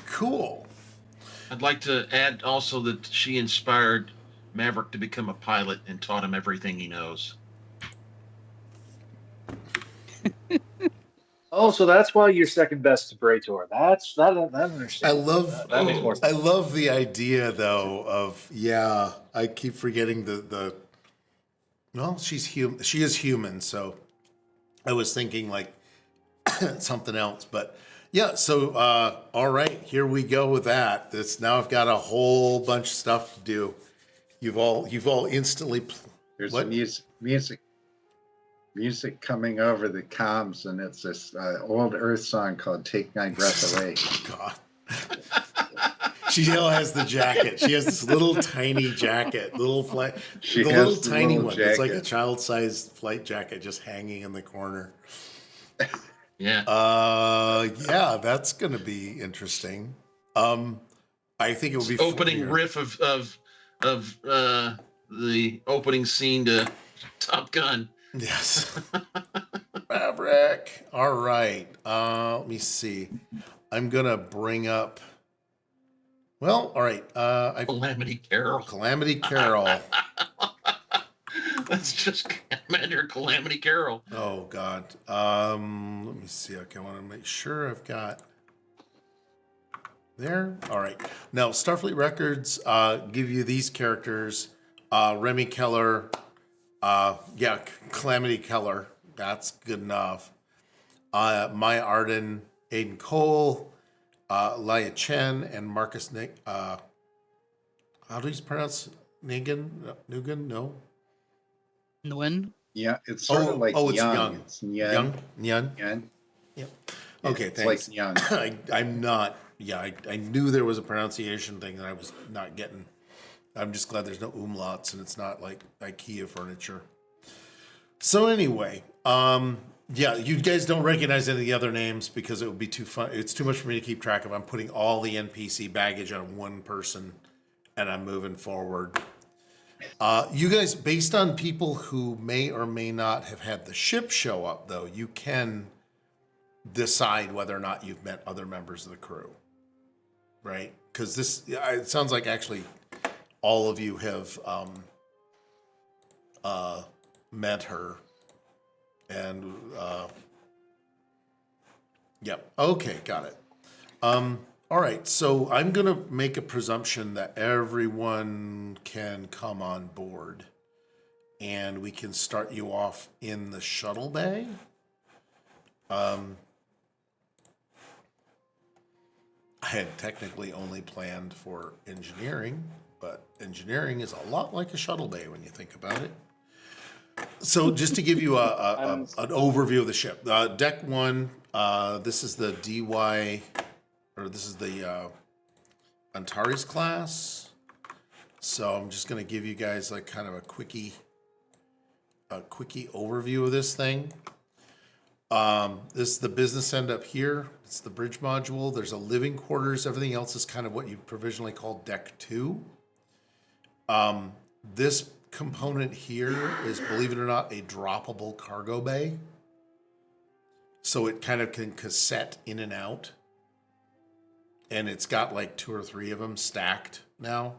Cool. I'd like to add also that she inspired Maverick to become a pilot and taught him everything he knows. Oh, so that's why you're second best to Brator. That understands. I love that makes more I sense. love the idea though of I keep forgetting the well, she's human. She is human, so I was thinking like something else, but yeah, so all right, here we go with that. This now I've got a whole bunch of stuff to do. You've all instantly There's what? music coming over the comms, and it's this old Earth song called "Take My Breath Away." God. She still has the jacket. She has this little tiny jacket, little flight, She the has little the tiny little one. It's like a jacket. child-sized flight jacket just hanging in the corner. Yeah. Yeah, that's gonna be interesting. I think it would be Opening funnier. riff of the opening scene to Top Gun. Yes. Maverick. All right. Let me see. I'm gonna bring up. Well, all right. Calamity Carol. Calamity Carol. That's just Commander Calamity Carol. Oh God. Let me see. Okay, I want to make sure I've got there. All right. Now, Starfleet Records give you these characters: Remy Keller. Calamity Keller. That's good enough. Maya Arden, Aiden Cole, Laia Chen, and Marcus. How do you pronounce Negan? Nugan? No. Nguyen? Yeah, it's sort of like it's young. young. It's Young. Young. Young. Yep. Okay, It's thanks. like young. I'm not. Yeah, I knew there was a pronunciation thing that I was not getting. I'm just glad there's no umlauts and it's not like IKEA furniture. So anyway, you guys don't recognize any of the other names because it would be too fun. It's too much for me to keep track of. I'm putting all the NPC baggage on one person, and I'm moving forward. You guys, based on people who may or may not have had the ship show up, though, you can decide whether or not you've met other members of the crew, right? Because it sounds like actually all of you have met her, and yep. Okay, got it. All right, so I'm gonna make a presumption that everyone can come on board, and we can start you off in the shuttle bay. I had technically only planned for engineering, but engineering is a lot like a shuttle bay when you think about it. So just to give you an overview of the ship, deck one, this is the DY, or this is the Antares class. So I'm just going to give you guys like kind of a quickie overview of this thing. This is the business end up here. It's the bridge module. There's a living quarters. Everything else is kind of what you provisionally call deck two. This component here is, believe it or not, a droppable cargo bay. So it kind of can cassette in and out. And it's got like 2 or 3 of them stacked now.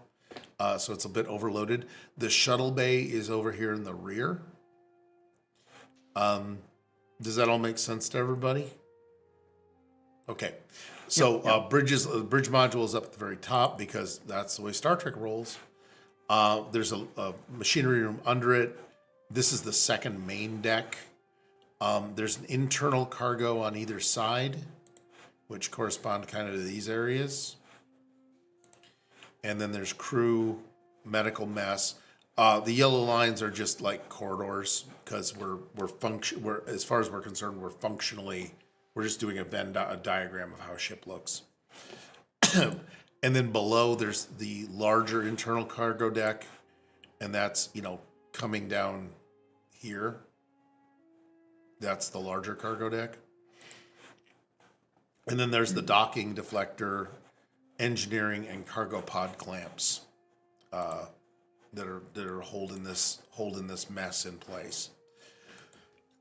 So it's a bit overloaded. The shuttle bay is over here in the rear. Does that all make sense to everybody? Okay. So bridge module is up at the very top because that's the way Star Trek rolls. There's a machinery room under it. This is the second main deck. There's an internal cargo on either side, which correspond kind of to these areas. And then there's crew, medical mess. The yellow lines are just like corridors because we're as far as we're concerned, we're just doing a Venn diagram of how a ship looks. And then below there's the larger internal cargo deck, and that's, coming down here. That's the larger cargo deck. And then there's the docking deflector, engineering, and cargo pod clamps that are holding this mess in place.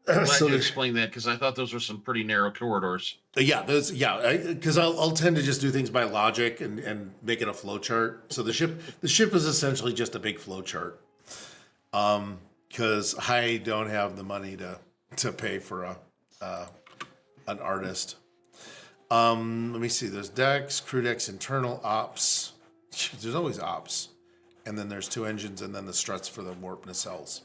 I'm glad you explained that because I thought those were some pretty narrow corridors. Because I'll tend to just do things by logic and make it a flow chart. So the ship is essentially just a big flow chart. Because I don't have the money to pay for an artist. Let me see. There's decks, crew decks, internal ops. There's always ops, and then there's 2 engines, and then the struts for the warp nacelles.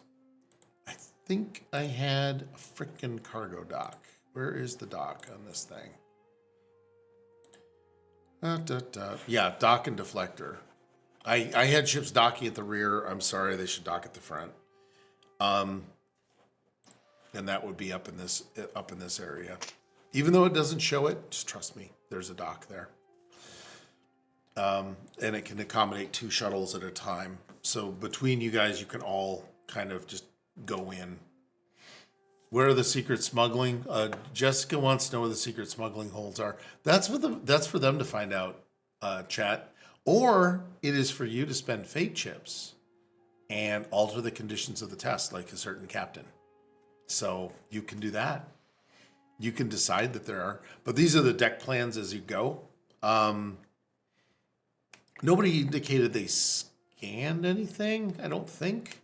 I think I had a freaking cargo dock. Where is the dock on this thing? Yeah, dock and deflector. I had ships docking at the rear. I'm sorry, they should dock at the front. And that would be up in this area. Even though it doesn't show it, just trust me, there's a dock there. And it can accommodate 2 shuttles at a time. So between you guys, you can all kind of just go in. Where are the secret smuggling? Jessica wants to know where the secret smuggling holes are. That's for them to find out, chat. Or it is for you to spend fate chips and alter the conditions of the test, like a certain captain. So you can do that. You can decide that there are, but these are the deck plans as you go. Nobody indicated they scanned anything, I don't think.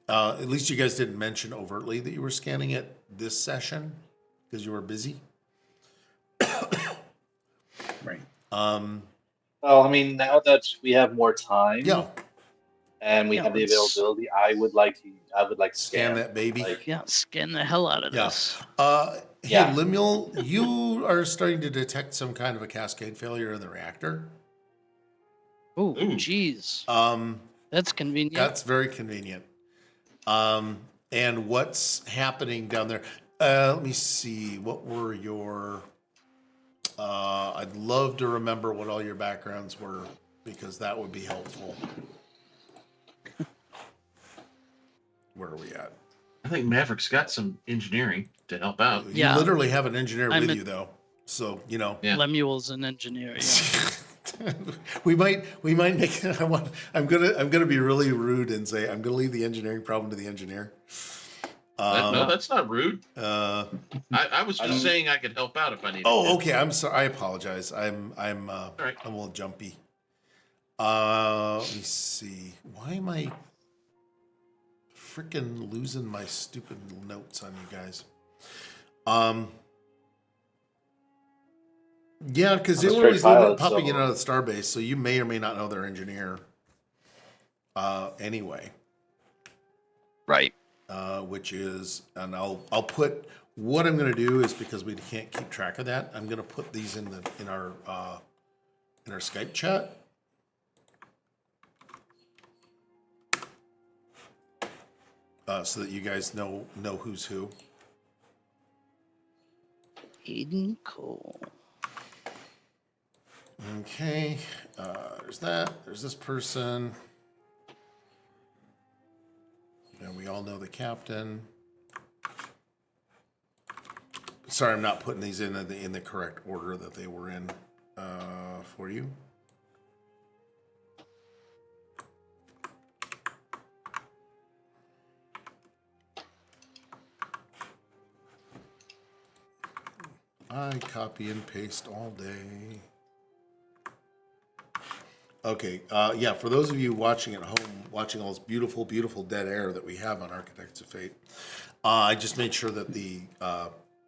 At least you guys didn't mention overtly that you were scanning it this session because you were busy. Right. Well, I mean, now that we have more time, and we have the availability, I would like to scan that baby. Scan the hell out of this. Hey, Lemuel, you are starting to detect some kind of a cascade failure in the reactor. Oh, geez. That's convenient. That's very convenient. And what's happening down there? Let me see. What were your... I'd love to remember what all your backgrounds were, because that would be helpful. Where are we at? I think Maverick's got some engineering to help out. You literally have an engineer with you, though. So, Lemuel's an engineer. Yeah. we might make. I'm gonna be really rude and say I'm gonna leave the engineering problem to the engineer. No, that's not rude. I was just saying I could help out if I needed. Oh, okay. I'm sorry. I apologize. I'm All right. a little jumpy. Let me see. Why am I freaking losing my stupid notes on you guys? Yeah, because they always popping in and out of the starbase, so you may or may not know their engineer. Anyway. Right. Which is, and I'll put, what I'm going to do is, because we can't keep track of that, I'm going to put these in our Skype chat. So that you guys know who's who. Aiden Cole. Okay, there's that. There's this person. And we all know the captain. Sorry, I'm not putting these in the correct order that they were in for you. I copy and paste all day. Okay, yeah, for those of you watching at home, watching all this beautiful, beautiful dead air that we have on Architects of Fate, I just made sure that the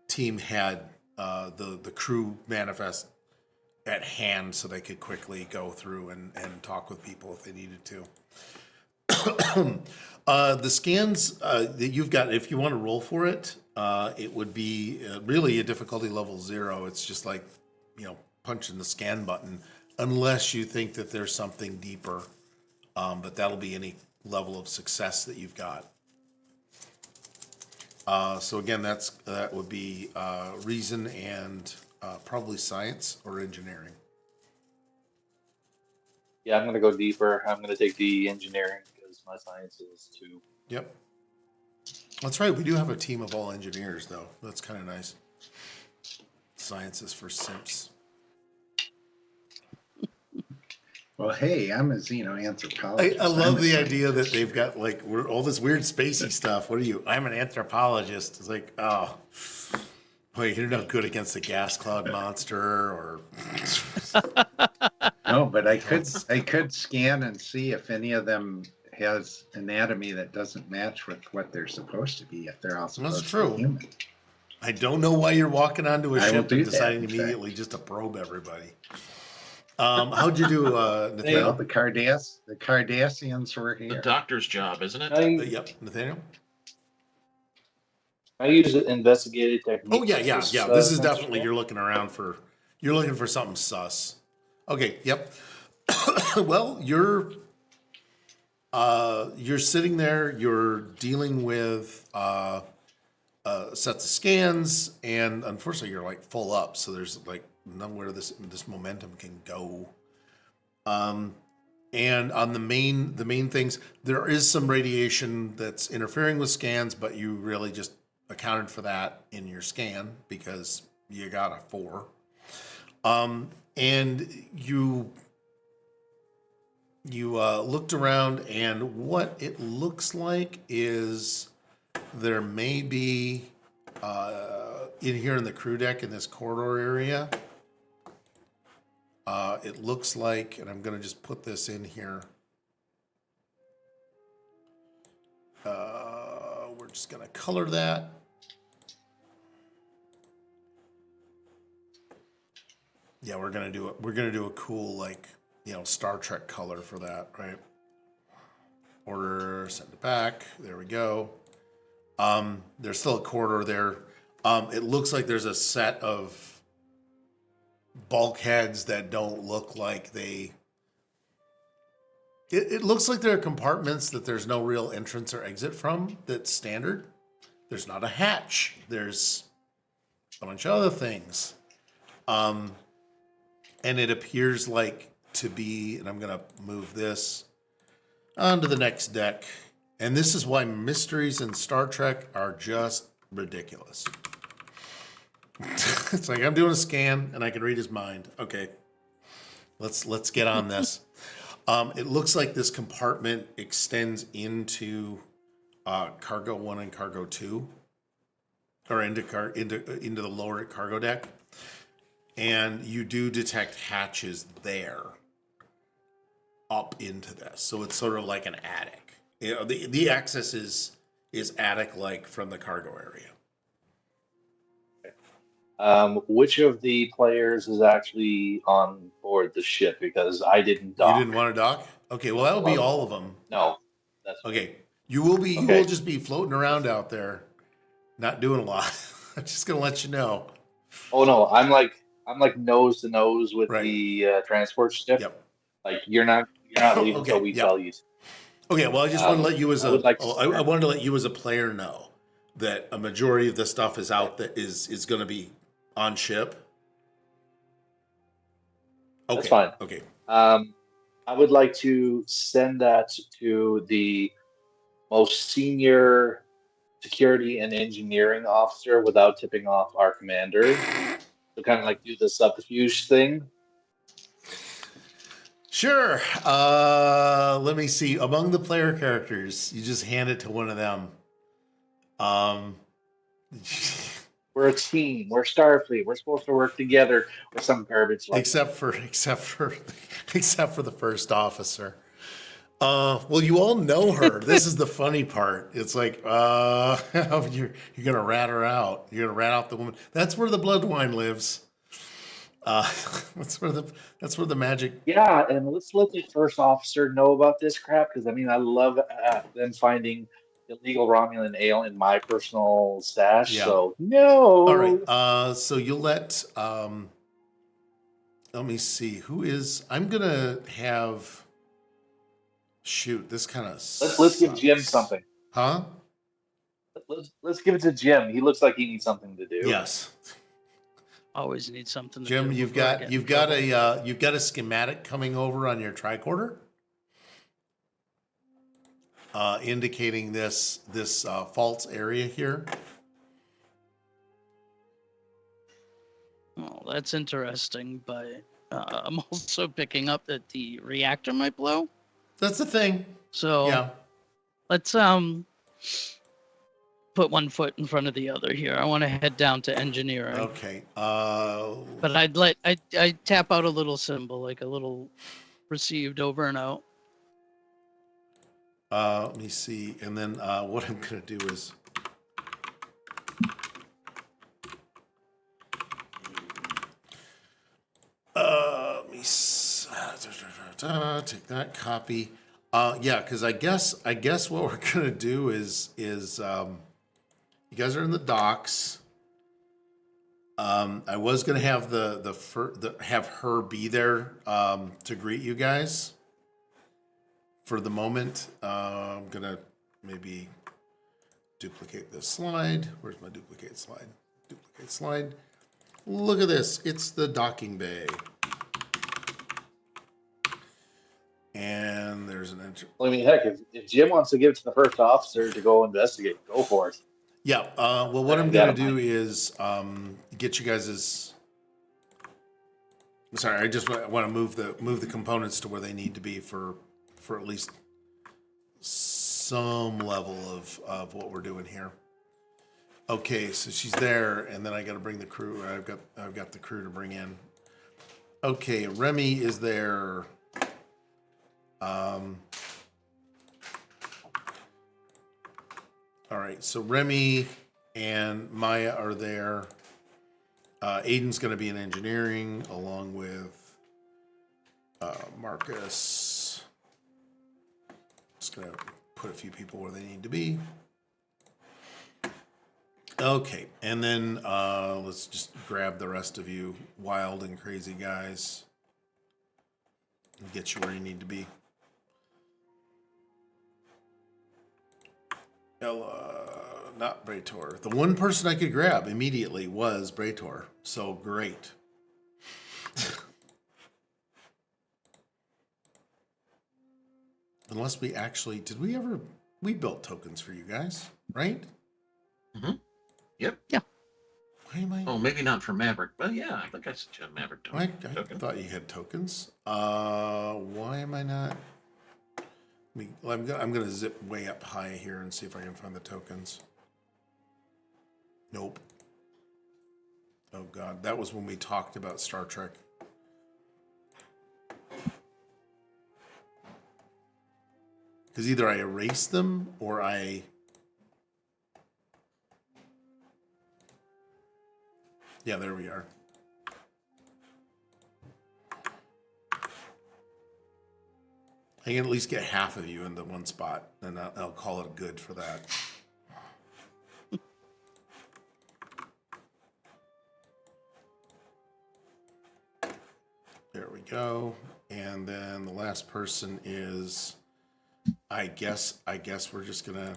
team had the crew manifest at hand so they could quickly go through and talk with people if they needed to. The scans that you've got, if you want to roll for it, it would be really a difficulty level 0. It's just like, punching the scan button, unless you think that there's something deeper. But that'll be any level of success that you've got. So again, that would be reason and probably science or engineering. Yeah, I'm going to go deeper. I'm going to take the engineering because my science is 2. Yep. That's right. We do have a team of all engineers, though. That's kind of nice. Science is for simps. Well, hey, I'm a xenoanthropologist. I love the idea that they've got all this weird spacey stuff. What are you? I'm an anthropologist. It's like, oh, boy, you're not good against the gas cloud monster or. No, but I could scan and see if any of them has anatomy that doesn't match with what they're supposed to be if they're all supposed to be human. I don't know why you're walking onto a ship and deciding that, immediately just to probe everybody. How'd you do, Nathaniel? Well, the Cardassians were here. The doctor's job, isn't it? Yep, Nathaniel. I use investigative techniques. Oh yeah. This is definitely you're looking for something sus. Okay, yep. Well, you're sitting there. You're dealing with sets of scans, and unfortunately, you're like full up. So there's like nowhere this momentum can go. And on the main things, there is some radiation that's interfering with scans, but you really just accounted for that in your scan because you got a 4. And you looked around, and what it looks like is there may be in here in the crew deck in this corridor area. It looks like, and I'm going to just put this in here. We're just going to color that. Yeah, we're gonna do it. We're gonna do a cool, Star Trek color for that, right? Order, send it back. There we go. There's still a corridor there. It looks like there's a set of bulkheads that don't look like they. It looks like there are compartments that there's no real entrance or exit from. That's standard. There's not a hatch. There's a bunch of other things. And it appears like to be, and I'm going to move this onto the next deck. And this is why mysteries in Star Trek are just ridiculous. It's like I'm doing a scan and I can read his mind. Okay, let's get on this. It looks like this compartment extends into cargo 1 and cargo 2, or into the lower cargo deck. And you do detect hatches there up into this. So it's sort of like an attic. The access is attic-like from the cargo area. Which of the players is actually on board the ship? Because I didn't dock. You didn't want to dock? Okay, well, that would be all of them. No. That's okay. You will just be floating around out there, not doing a lot. I'm just going to let you know. Oh, no. I'm like nose to nose with the transport ship. Yep. Like you're not leaving until we tell you. Okay, well, I just want to let you as I wanted to let you as a player know that a majority of the stuff is out that is going to be on ship. Okay. That's fine. Okay. I would like to send that to the most senior security and engineering officer without tipping off our commander. To kind of like do the subterfuge thing. Sure. Let me see. Among the player characters, you just hand it to one of them. We're a team. We're Starfleet. We're supposed to work together with some garbage like except for the first officer. Well, you all know her. This is the funny part. It's like, you're gonna rat her out. You're gonna rat out the woman. That's where the blood wine lives. That's where the magic. Yeah, and let's let the first officer know about this crap because I mean I love them finding illegal Romulan ale in my personal stash. Yeah. So no. All right. So you'll let me see who is. I'm gonna have. Shoot, this kind of. Let's give Jim something. Huh? Let's give it to Jim. He looks like he needs something to do. Yes. Always need something to Jim, do you've before I got get in trouble. a schematic coming over on your tricorder, indicating this false area here. Oh, that's interesting, but I'm also picking up that the reactor might blow. That's the thing. So Yeah. let's put one foot in front of the other here. I want to head down to engineering. Okay. But I tap out a little symbol, like a little received over and out. Let me see, and then what I'm gonna do is. Let me take that copy. Yeah, because I guess what we're gonna do is you guys are in the docks. I was gonna have have her be there to greet you guys. For the moment, I'm gonna maybe duplicate this slide. Where's my duplicate slide? Duplicate slide. Look at this. It's the docking bay. And there's an entry. Well, I mean, heck, if Jim wants to give it to the first officer to go investigate, go for it. Yeah. Well, what I'm going to do is get you guys' Sorry, I just want to move the components to where they need to be for at least some level of what we're doing here. Okay, so she's there, and then I got to bring the crew. I've got the crew to bring in. Okay, Remy is there. All right, so Remy and Maya are there. Aiden's going to be in engineering along with Marcus. Just going to put a few people where they need to be. Okay, and then let's just grab the rest of you wild and crazy guys and get you where you need to be. Not Brator. The one person I could grab immediately was Brator. So great. Unless we actually, we built tokens for you guys, right? Mm-hmm. Yep. Yeah. Why am I? Oh, maybe not for Maverick, but yeah, I think I sent you a Maverick token. I thought you had tokens. Why am I not? I'm gonna zip way up high here and see if I can find the tokens. Nope. Oh God, that was when we talked about Star Trek. Because either I erase them or yeah, there we are. I can at least get half of you in the one spot, and I'll call it good for that. There we go. And then the last person is, I guess we're just gonna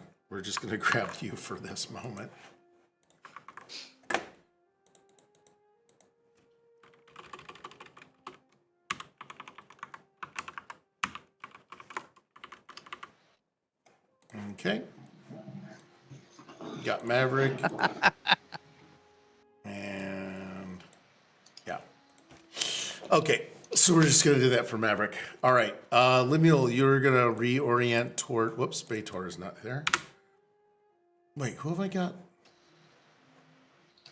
grab you for this moment. Okay. Got Maverick. And yeah. Okay. So we're just going to do that for Maverick. All right. Lemuel, you're going to reorient toward, whoops, Bajor is not there. Wait, who have I got?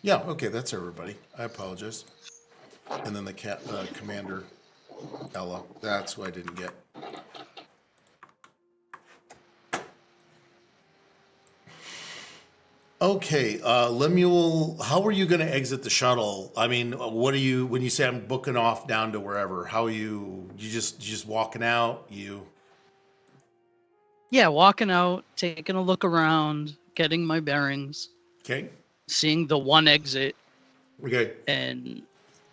Yeah, okay, that's everybody. I apologize. And then the commander, Ella. That's who I didn't get. Okay, Lemuel, how are you going to exit the shuttle? I mean, what are you when you say I'm booking off down to wherever? How are you just walking out? Yeah, walking out, taking a look around, getting my bearings, Okay? seeing the one exit, Okay. and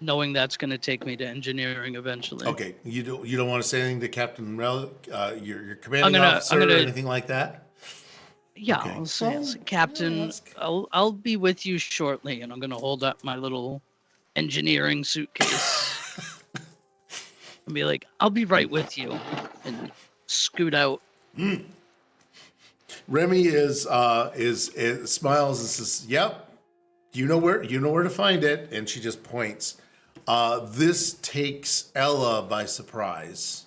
knowing that's going to take me to engineering eventually. Okay. You don't want to say anything to Captain your commanding I'm officer gonna or anything like that? Yeah, Okay. I'll say, Well, Captain, ask. I'll be with you shortly, and I'm gonna hold up my little engineering suitcase and be like, I'll be right with you, and scoot out. Remy is smiles and says, "Yep, you know where to find it," and she just points. This takes Ella by surprise,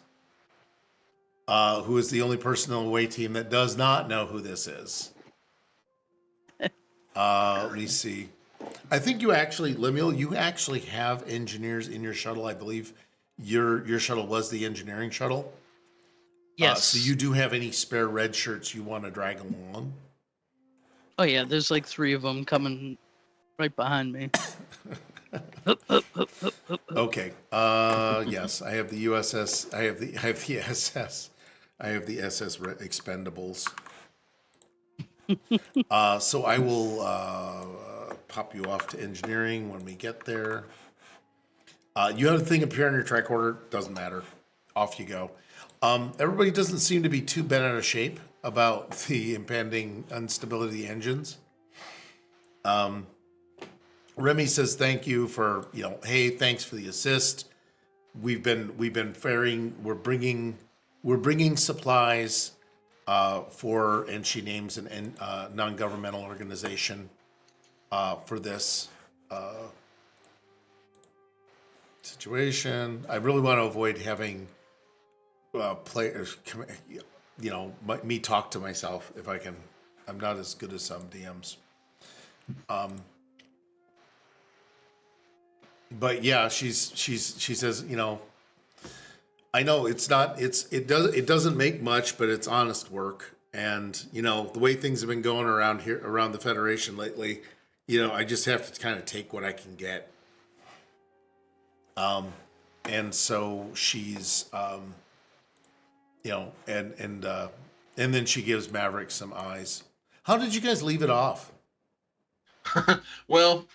who is the only person on the away team that does not know who this is. Let me see. I think Lemuel, you actually have engineers in your shuttle. I believe your shuttle was the engineering shuttle. Yes. So you do have any spare red shirts you want to drag along? Oh yeah, there's like 3 of them coming right behind me. Hup, hup, hup, hup, hup, hup. Okay. Yes, I have the USS. I have the SS. I have the SS Expendables. So I will pop you off to engineering when we get there. You have a thing appear on your tricorder. Doesn't matter. Off you go. Everybody doesn't seem to be too bent out of shape about the impending instability of the engines. Remy says thank you for, hey, thanks for the assist. We've been faring. We're bringing supplies for, and she names an non-governmental organization for this situation. I really want to avoid having players, me talk to myself if I can. I'm not as good as some DMs. But yeah, she says, I know it doesn't make much, but it's honest work. And, the way things have been going around the Federation lately, I just have to kind of take what I can get. And so she's, and then she gives Maverick some eyes. How did you guys leave it off? Well,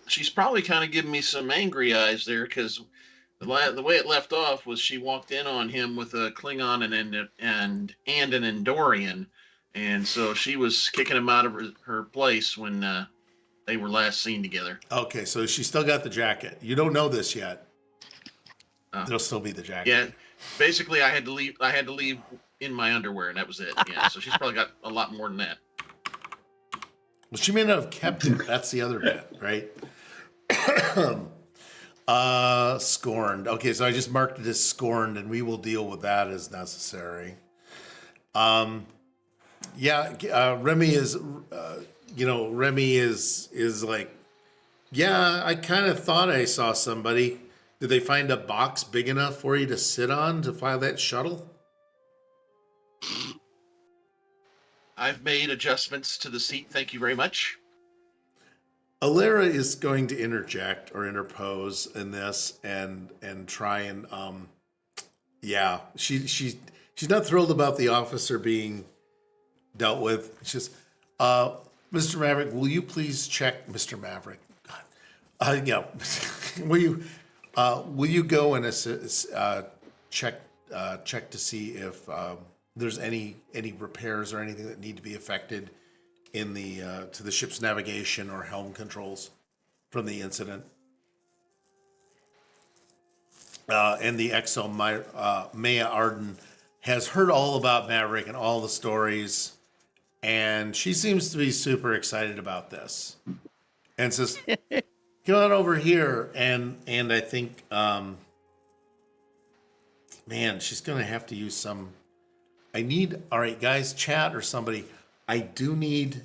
she's probably kind of giving me some angry eyes there because the way it left off was she walked in on him with a Klingon and an Andorian, and so she was kicking him out of her place when they were last seen together. Okay, so she still got the jacket. You don't know this yet. There'll still be the jacket. Yeah, basically, I had to leave in my underwear, and that was it. Yeah, so she's probably got a lot more than that. Well, she may not have kept it. That's the other bit, right? Scorned. Okay, so I just marked it as scorned, and we will deal with that as necessary. Remy is, Remy is like, yeah, I kind of thought I saw somebody. Did they find a box big enough for you to sit on to fly that shuttle? I've made adjustments to the seat. Thank you very much. Alara is going to interject or interpose in this and try and she's not thrilled about the officer being dealt with. She's Mr. Maverick, will you please check Mr. Maverick? Will you go and check to see if there's any repairs or anything that need to be affected in the to the ship's navigation or helm controls from the incident? And the XO Maya Arden has heard all about Maverick and all the stories, and she seems to be super excited about this, and says, "Come on over here." And I think, man, she's gonna have to use some. All right, guys, chat or somebody. I do need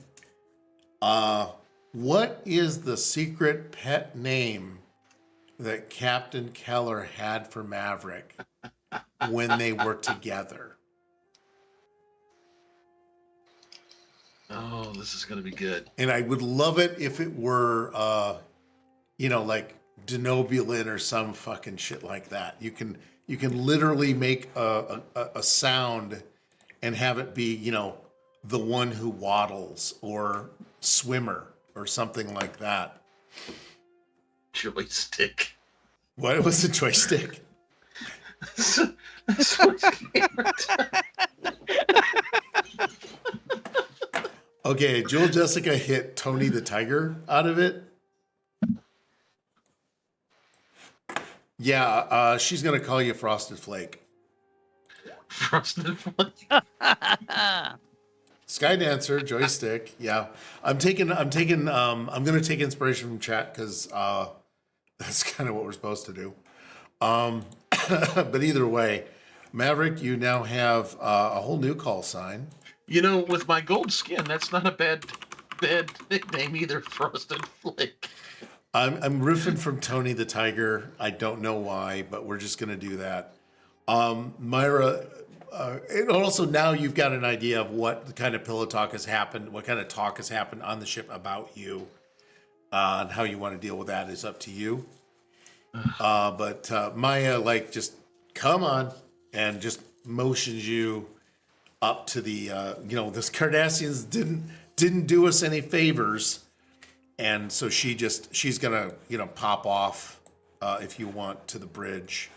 What is the secret pet name that Captain Keller had for Maverick when they were together? Oh, this is going to be good. And I would love it if it were, like denobulin or some fucking shit like that. You can literally make a sound and have it be, the one who waddles or swimmer or something like that. Joystick. What was the joystick? That's my favorite. Okay, Jewel Jessica hit Tony the Tiger out of it. Yeah, she's gonna call you Frosted Flake. Frosted Flake. Skydancer, joystick. Yeah, I'm gonna take inspiration from chat because that's kind of what we're supposed to do. But either way, Maverick, you now have a whole new call sign. With my gold skin, that's not a bad nickname either, Frosted Flake. I'm riffing from Tony the Tiger. I don't know why, but we're just gonna do that. Myra, and also now you've got an idea of what kind of pillow talk has happened, what kind of talk has happened on the ship about you, and how you want to deal with that is up to you. But Maya, just come on, and just motions you up to the, this Cardassians didn't do us any favors, and so she's gonna, pop off if you want to the bridge.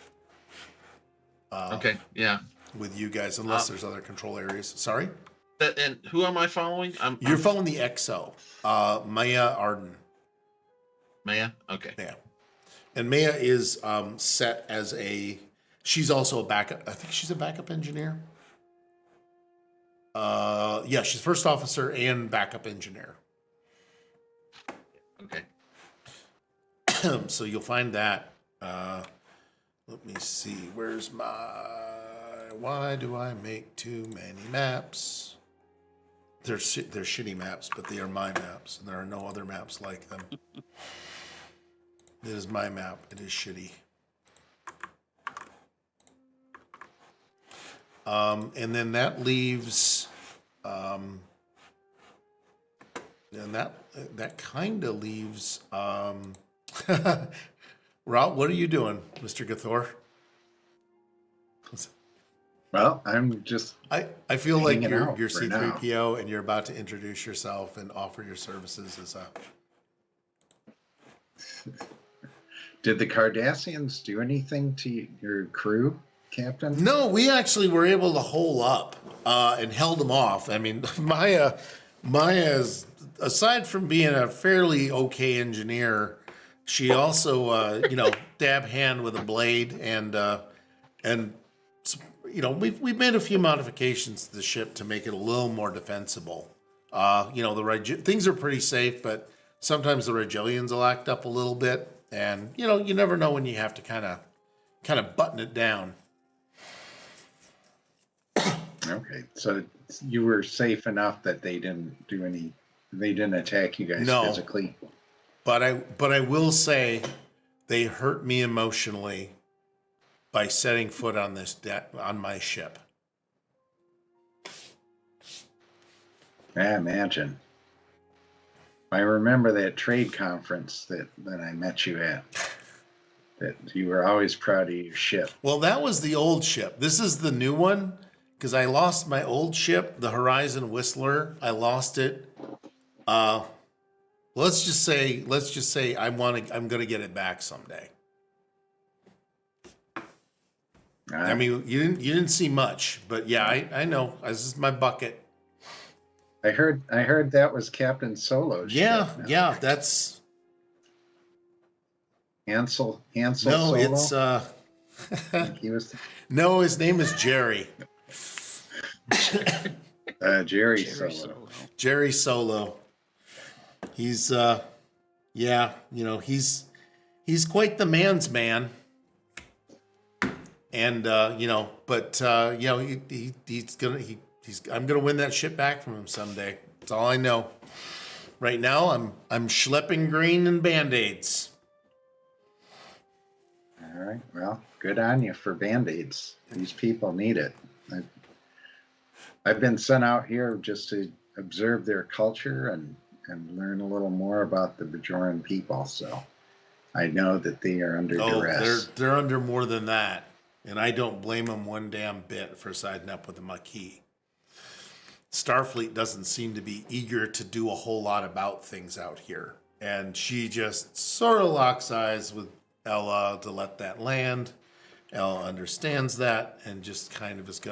Okay, yeah. With you guys, unless there's other control areas. Sorry? And who am I following? You're following the XO, Maya Arden. Maya? Okay. Yeah. And Maya is set as she's also a backup, I think she's a backup engineer. Yeah, she's first officer and backup engineer. Okay. So you'll find that. Let me see. Where's why do I make too many maps? They're shitty maps, but they are my maps, and there are no other maps like them. It is my map. It is shitty. And then that leaves, and that kind of leaves, Rout, what are you doing, Mr. Gathor? Well, I'm just. I feel like hanging you're out for C3PO and you're about to introduce yourself and offer your services as a. Did the Cardassians do anything to your crew, Captain? No, we actually were able to hole up and held them off. I mean, Maya's, aside from being a fairly okay engineer, she also, dab hand with a blade and we've made a few modifications to the ship to make it a little more defensible. Things are pretty safe, but sometimes the Regilians will act up a little bit, and you never know when you have to kind of button it down. Okay, so you were safe enough that they didn't attack you guys physically. But I will say they hurt me emotionally by setting foot on on my ship. I imagine. I remember that trade conference that I met you at. That you were always proud of your ship. Well, that was the old ship. This is the new one because I lost my old ship, the Horizon Whistler. I lost it. Let's just say I'm gonna get it back someday. I mean, you didn't see much, but yeah, I know. This is my bucket. I heard that was Captain Solo's Yeah, ship now. yeah, that's Hansel no, Solo? it's He was no, his name is Jerry. Jerry Solo. Jerry Solo. He's he's quite the man's man. And I'm gonna win that shit back from him someday. That's all I know. Right now, I'm schlepping grain and band-aids. All right. Well, good on you for Band-Aids. These people need it. I've been sent out here just to observe their culture and learn a little more about the Bajoran people. So I know that they are under duress. They're under more than that, and I don't blame them one damn bit for siding up with the Maquis. Starfleet doesn't seem to be eager to do a whole lot about things out here, and she just sort of locks eyes with Ella to let that land. Ella understands that and just kind of is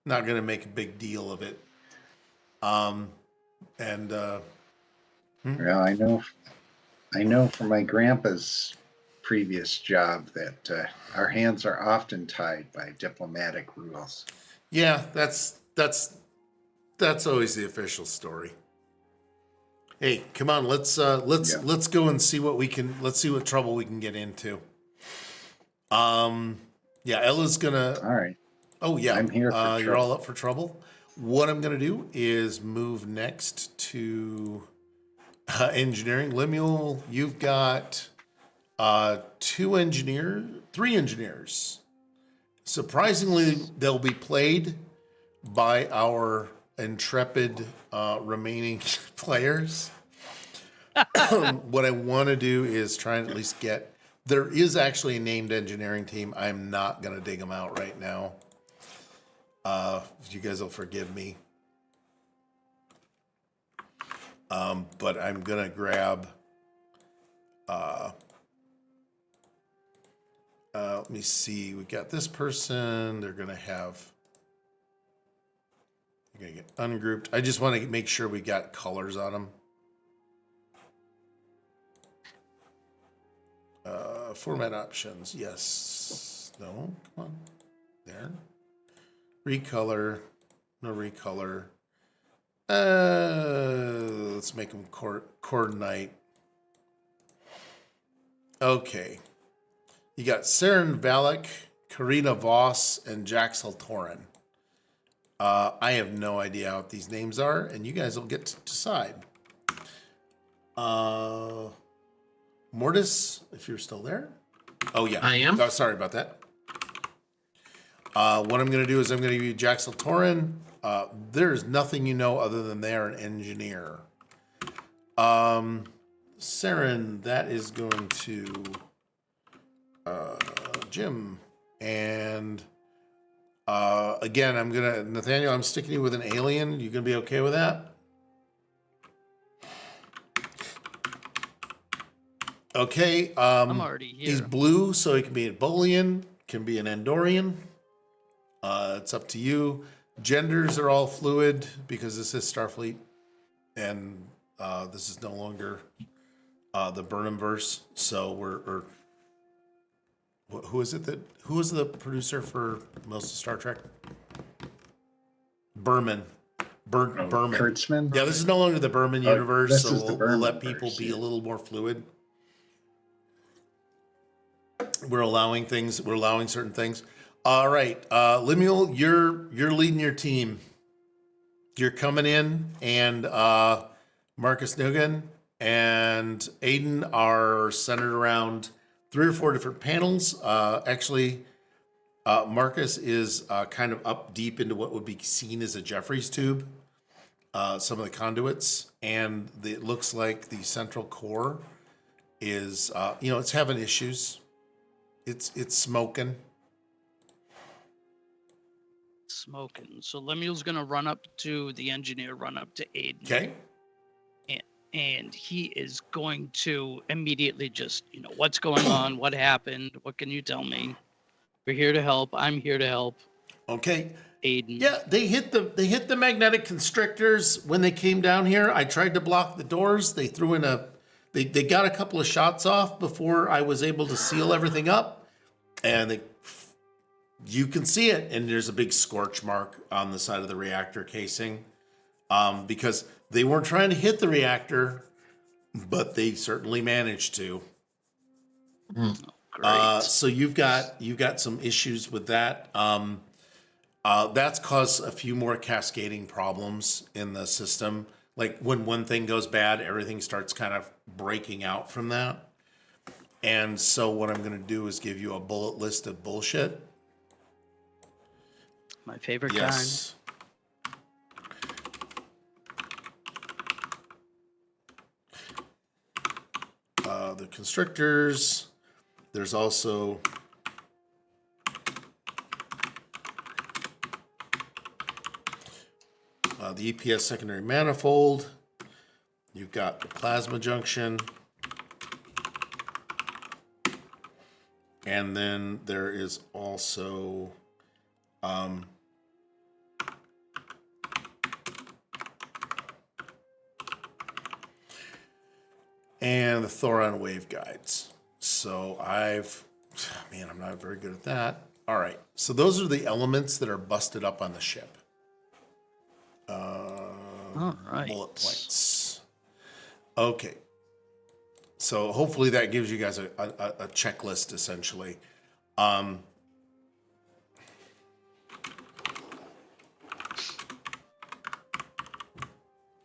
not gonna make a big deal of it. Well, I know from my grandpa's previous job that our hands are often tied by diplomatic rules. Yeah, that's always the official story. Hey, come on, let's go and see let's see what trouble we can get into. Yeah, Ella's gonna. All right. Oh yeah, I'm here for you're all up for trouble. What I'm gonna do is move next to engineering. Lemuel, you've got three engineers. Surprisingly, they'll be played by our intrepid remaining players. What I want to do is try and at least get. There is actually a named engineering team. I'm not going to dig them out right now. You guys will forgive me. But I'm going to grab. Let me see. We got this person. They're going to have. You're going to get ungrouped. I just want to make sure we got colors on them. Format options. Yes. No. Come on. There. Recolor. No recolor. Let's make them coordinate. Okay. You got Saren Valak, Karina Voss, and Jax Haltorin. I have no idea what these names are, and you guys will get to decide. Mortis, if you're still there. Oh, yeah. I am. Oh, sorry about that. What I'm going to do is I'm going to give you Jax Haltorin. There's nothing you know other than they're an engineer. Saren, that is going to Jim. And again, Nathaniel, I'm sticking you with an alien. You going to be okay with that? Okay. I'm already here. He's blue, so he can be a Bolian, can be an Andorian. It's up to you. Genders are all fluid because this is Starfleet, and this is no longer the Burnhamverse. So who was the producer for most of Star Trek? Berman. Berman. Kurtzman? Yeah, this is no longer the Berman universe, so we'll let people be a little more fluid. We're allowing certain things. All right, Lemuel, you're leading your team. You're coming in, and Marcus Nugan and Aiden are centered around 3 or 4 different panels. Actually, Marcus is kind of up deep into what would be seen as a Jeffries tube. Some of the conduits, and it looks like the central core is, it's having issues. It's smoking. So Lemuel's gonna run up to the engineer, run up to Aiden. Okay. And he is going to immediately just, what's going on? What happened? What can you tell me? We're here to help. I'm here to help. Okay. Aiden. Yeah, they hit the magnetic constrictors when they came down here. I tried to block the doors. They threw in they got a couple of shots off before I was able to seal everything up. And you can see it, and there's a big scorch mark on the side of the reactor casing, because they weren't trying to hit the reactor, but they certainly managed to. Great. So you've got some issues with that. That's caused a few more cascading problems in the system. like when one thing goes bad, everything starts kind of breaking out from that. And so what I'm going to do is give you a bullet list of bullshit. My favorite Yes. The constrictors. There's also the EPS secondary manifold. You've got the plasma junction. And then there is also and the Thoron waveguides. So I'm not very good at that. All right. So those are the elements that are busted up on the ship. All right. Bullet points. Okay. So hopefully that gives you guys a checklist, essentially.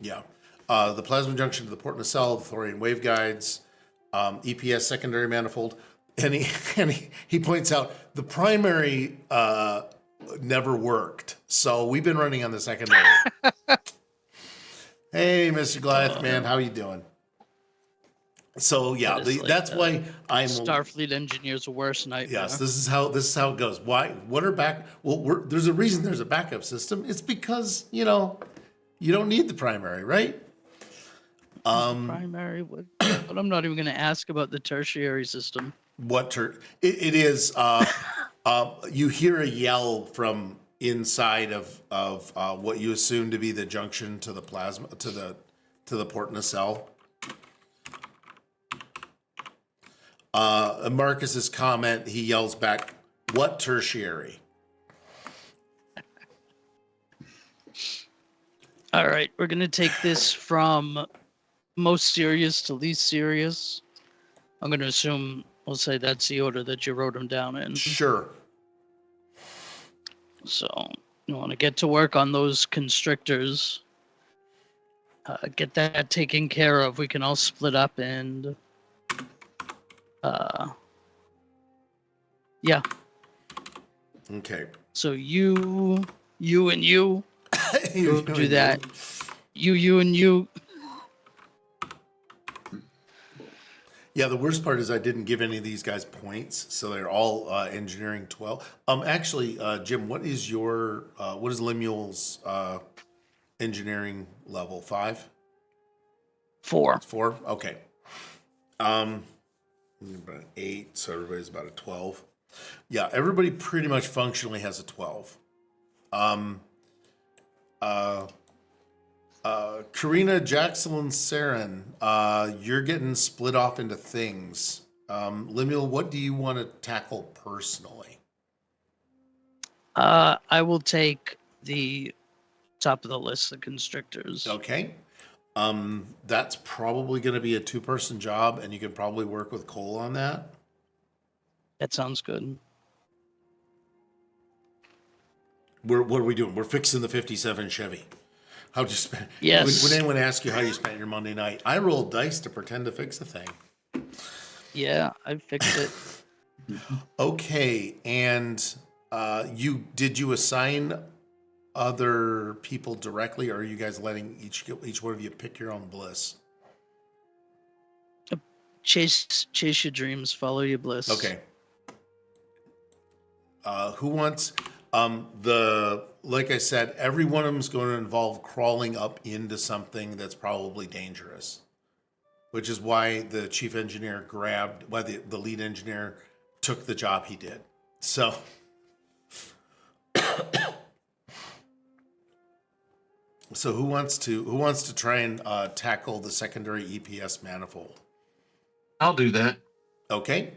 Yeah. The plasma junction to the port nacelle, the thorium waveguides, EPS secondary manifold. And he points out the primary never worked. So we've been running on the secondary. Hey, Mr. Goliath, man, how you doing? So yeah, that's why I'm Starfleet engineers' worst nightmare. Yes, this is how it goes. Why? What are back? Well, there's a reason there's a backup system. It's because you don't need the primary, right? Primary, but I'm not even going to ask about the tertiary system. It is. You hear a yell from inside of what you assume to be the junction to the plasma to the port nacelle. Marcus's comment, he yells back, "What tertiary?" All right, we're going to take this from most serious to least serious. I'm going to assume, we'll say that's the order that you wrote them down in. Sure. So you want to get to work on those constrictors. Get that taken care of. We can all split up and... yeah. Okay. So you and you go do that. You and you. Yeah, the worst part is I didn't give any of these guys points, so they're all engineering 12. Actually, Jim, what is Lemuel's engineering level? 5? 4. 4? Okay. About an 8, so everybody's about a 12. Yeah, everybody pretty much functionally has a 12. Karina, Jackson, Saren, you're getting split off into things. Lemuel, what do you want to tackle personally? I will take the top of the list, the constrictors. Okay. That's probably going to be a 2-person job, and you can probably work with Cole on that. That sounds good. What are we doing? We're fixing the 57 Chevy. How'd you spend? Yes. When anyone asks you how you spent your Monday night, I rolled dice to pretend to fix the thing. Yeah, I fixed it. Okay, and did you assign other people directly, or are you guys letting each one of you pick your own bliss? Chase your dreams, follow your bliss. Okay. Who wants like I said, every one of them is going to involve crawling up into something that's probably dangerous, which is why the chief engineer the lead engineer took the job he did. So, who wants to try and tackle the secondary EPS manifold? I'll do that. Okay.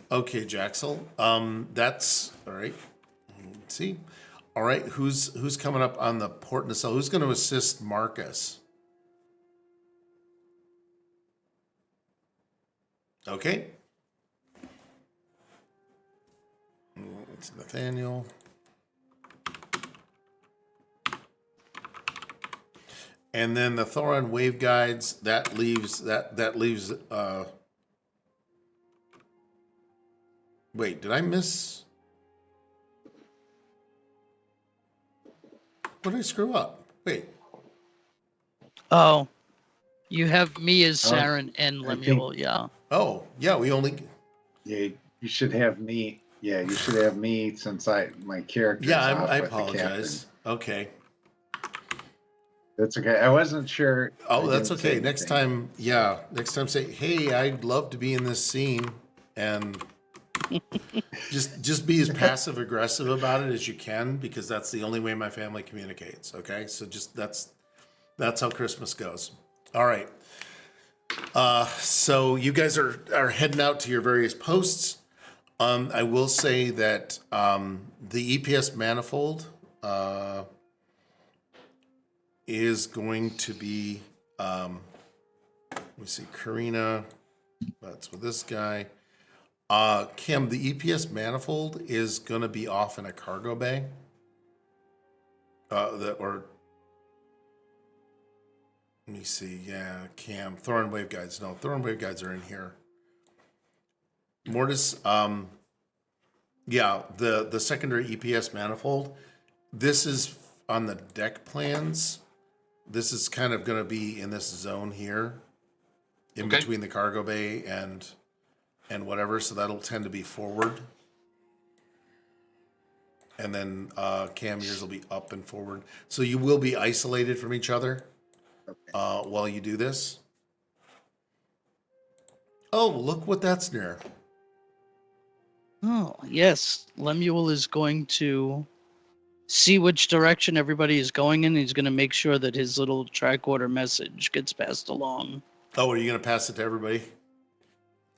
Okay, Jaxel. That's all right. Let's see. All right, who's coming up on the port nacelle? Who's going to assist Marcus? Okay. It's Nathaniel. And then the Thoron waveguides, that leaves wait, did I miss? What did I screw up? Wait. Oh, you have me as Oh, Saren and I think- Lemuel, yeah. Oh, yeah, we only. Yeah, you should have me. Yeah, you should have me since my character. Yeah, off I with the captain. apologize. Okay. That's okay. I wasn't sure. Oh, I that's didn't say okay. Next anything. time, next time say, hey, I'd love to be in this scene, and just be as passive aggressive about it as you can, because that's the only way my family communicates. Okay, so just that's how Christmas goes. All right. So you guys are heading out to your various posts. I will say that the EPS manifold is going to be, let me see, Karina, that's with this guy. Kim, the EPS manifold is going to be off in a cargo bay. Let me see, yeah, Cam, Thoron waveguides. No, Thoron waveguides are in here. Mortis, yeah, the secondary EPS manifold. This is on the deck plans. This is kind of going to be in this zone here, in Okay. between the cargo bay and whatever. So that'll tend to be forward. And then Cam, yours will be up and forward. So you will be isolated from each other while you do this. Oh, look what that's near. Oh, yes. Lemuel is going to see which direction everybody is going in. He's going to make sure that his little tricorder message gets passed along. Oh, are you going to pass it to everybody?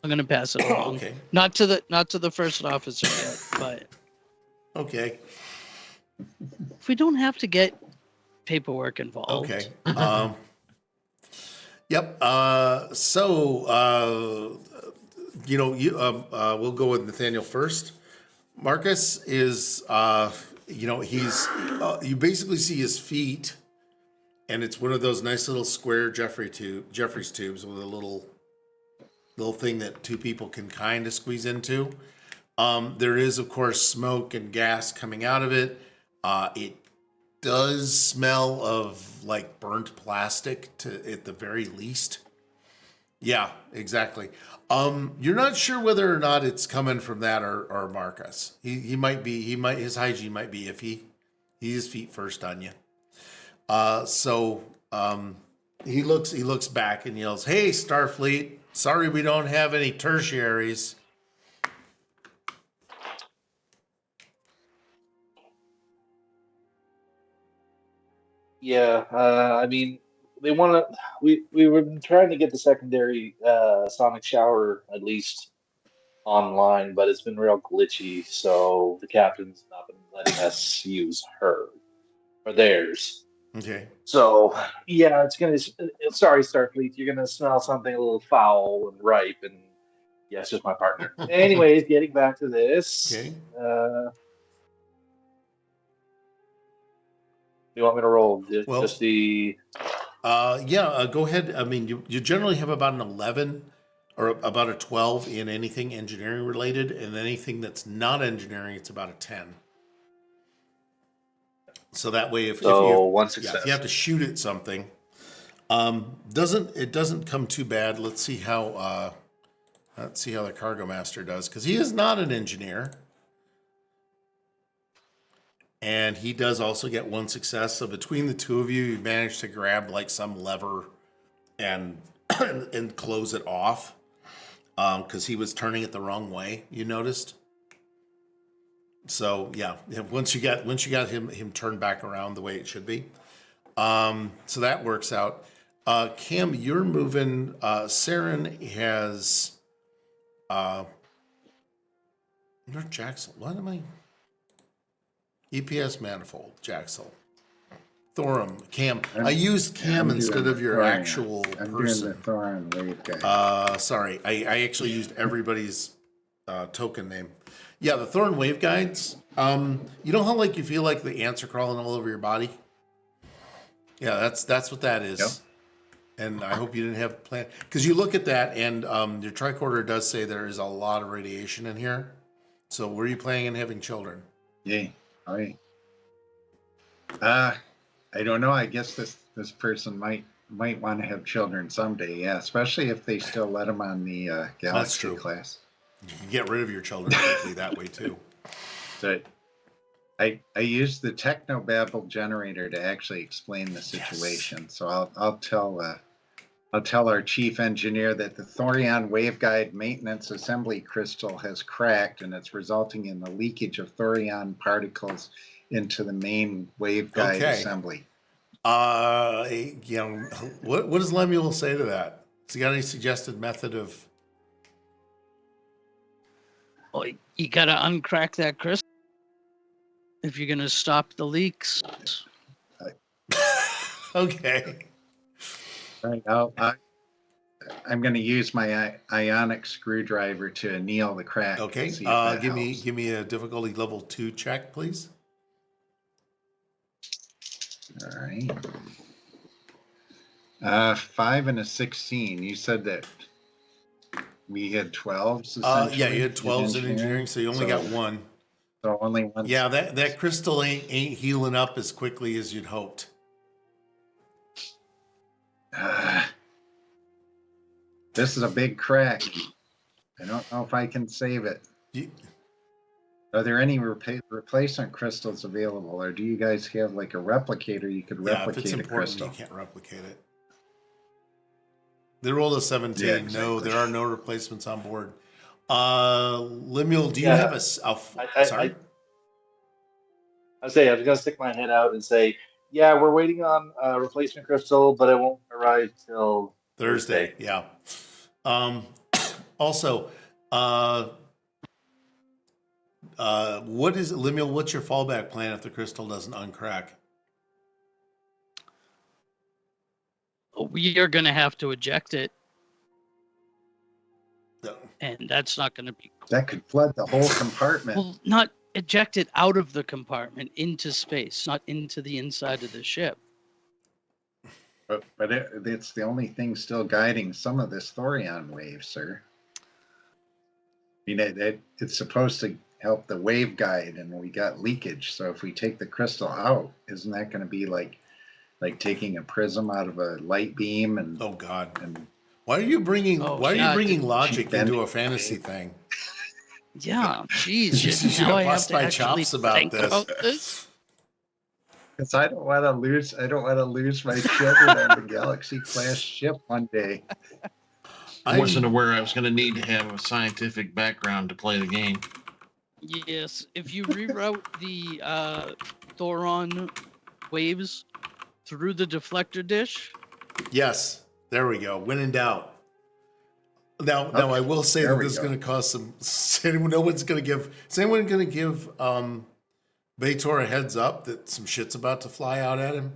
I'm going to pass it along. Okay. Not to the first officer yet, but Okay. if we don't have to get paperwork involved. Okay. Yep. So, we'll go with Nathaniel first. Marcus is, he's, you basically see his feet, and it's one of those nice little square Jeffries tubes with a little thing that two people can kind of squeeze into. There is, of course, smoke and gas coming out of it. It does smell of like burnt plastic at the very least. Yeah, exactly. You're not sure whether or not it's coming from that or Marcus. His hygiene might be iffy. He's feet first on you. He looks back and yells, "Hey, Starfleet, sorry we don't have any tertiaries." Yeah, I mean, they want to. We were trying to get the secondary sonic shower at least online, but it's been real glitchy. So the captain's not been letting us use her or theirs. Okay. So yeah, it's gonna. Sorry, Starfleet, you're gonna smell something a little foul and ripe, and yeah, it's just my partner. Anyways, getting back to this. Okay. You want me to roll Well- just the? Go ahead. I mean, you generally have about an 11 or about a 12 in anything engineering related, and anything that's not engineering, it's about a 10. So that way, if One if success. you have to shoot at something, doesn't come too bad. Let's see how the cargo master does, because he is not an engineer. And he does also get one success. So between the two of you, you manage to grab like some lever and and close it off, because he was turning it the wrong way. You noticed. So yeah, once you got him turned back around the way it should be, so that works out. Cam, you're moving. Saren has. Jackson. What am I? EPS manifold, Jaxel. Thorum, Cam. I used Cam instead of your actual I'm person. doing the Thoron waveguide. Sorry, I actually used everybody's token name. Yeah, the Thorn waveguides. You know how like you feel like the ants are crawling all over your body? Yeah, that's what that is. And I hope you didn't have plan, because you look at that and your tricorder does say there is a lot of radiation in here. So were you planning on having children? Yeah. I don't know. I guess this person might want to have children someday. Yeah, especially if they still let them on the Galaxy true. class. You can get rid of your children quickly that way too. So I used the technobabble generator to actually explain the situation. Yes. So I'll tell our chief engineer that the Thorion waveguide maintenance assembly crystal has cracked, and it's resulting in the leakage of Thorion particles into the main waveguide assembly. What does Lemuel say to that? Has he got any suggested method of? Well, you gotta uncrack that crystal if you're gonna stop the leaks. Okay. Right. I'm going to use my ionic screwdriver to anneal the crack. Okay. Give me a difficulty level 2 check, please. All right. 5 and a 16. You said that we had 12s. Yeah, you had 12s in engineering, so you only got 1. So only 1. Yeah, that crystal ain't healing up as quickly as you'd hoped. This is a big crack. I don't know if I can save it. Are there any replacement crystals available, or do you guys have like a replicator you could replicate if it's a crystal? You can't replicate it. They rolled a 17. Yeah, exactly. No, there are no replacements on board. Lemuel, do you have a sorry? I was going to stick my head out and say, yeah, we're waiting on a replacement crystal, but it won't arrive till Thursday. Yeah. Also, what is it, Lemuel? What's your fallback plan if the crystal doesn't uncrack? We are going to have to eject it. No. And that's not going to be cool. That could flood the whole compartment. Well, not eject it out of the compartment into space, not into the inside of the ship. But it's the only thing still guiding some of this Thorion wave, sir. I mean, it's supposed to help the wave guide, and we got leakage. So if we take the crystal out, isn't that going to be like taking a prism out of a light beam? And oh God! And why are you bringing logic into a fantasy thing? Yeah, geez. You should bust my chops about this. Because I don't want to lose my children on the Galaxy class ship one day. I wasn't aware I was going to need to have a scientific background to play the game. Yes, if you reroute the Thoron waves through the deflector dish. Yes, there we go. When in doubt. Now I will say that this is going to cause some. Is anyone going to give Bajor a heads up that some shit's about to fly out at him?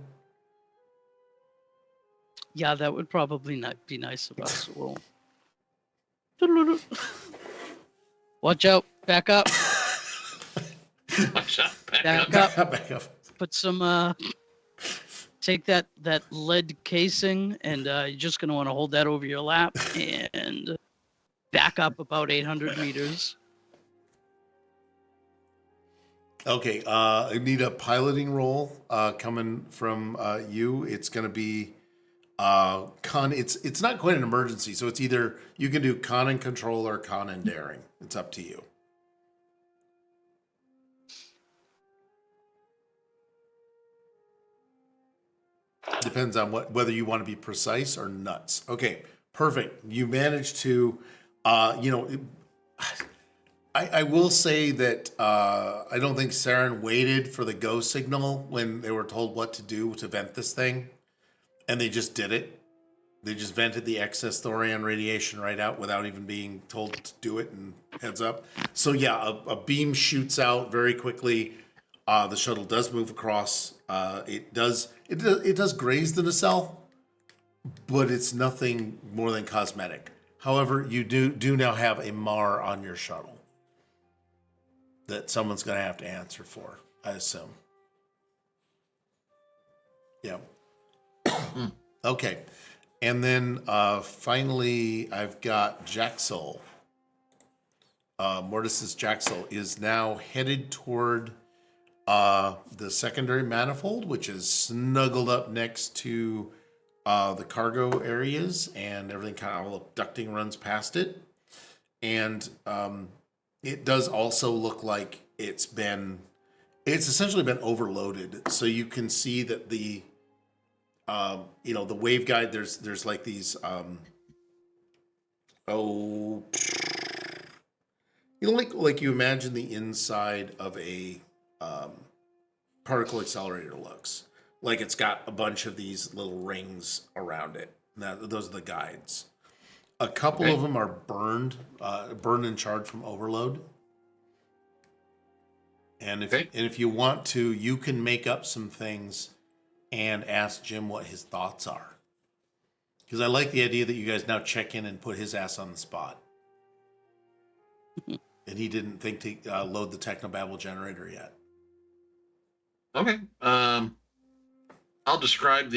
Yeah, that would probably not be nice of us. We'll... Watch out! Back up! Watch out! Back up! Put some. Take that lead casing, and you're just going to want to hold that over your lap and back up about 800 meters. Okay, I need a piloting roll coming from you. It's going to be it's not quite an emergency, so it's either you can do con and control or con and daring. It's up to you. Depends on whether you want to be precise or nuts. Okay, perfect. You managed to, I will say that I don't think Saren waited for the go signal when they were told what to do to vent this thing, and they just did it. They just vented the excess thorium radiation right out without even being told to do it, and heads up. So yeah, a beam shoots out very quickly. The shuttle does move across. It does graze the nacelle, but it's nothing more than cosmetic. However, you do now have a Mar on your shuttle that someone's going to have to answer for, I assume. Yeah. Okay. And then finally, I've got Jaxel. Mortis's Jaxel is now headed toward the secondary manifold, which is snuggled up next to the cargo areas, and everything kind of ducting runs past it. And it does also look like it's essentially been overloaded. So you can see that the waveguide, there's like these like you imagine the inside of a particle accelerator looks. Like it's got a bunch of these little rings around it. Those are the guides. A couple of them are burned and charred from overload. And if you want to, you can make up some things and ask Jim what his thoughts are. Because I like the idea that you guys now check in and put his ass on the spot. And he didn't think to load the Technobabble generator yet. Okay. I'll describe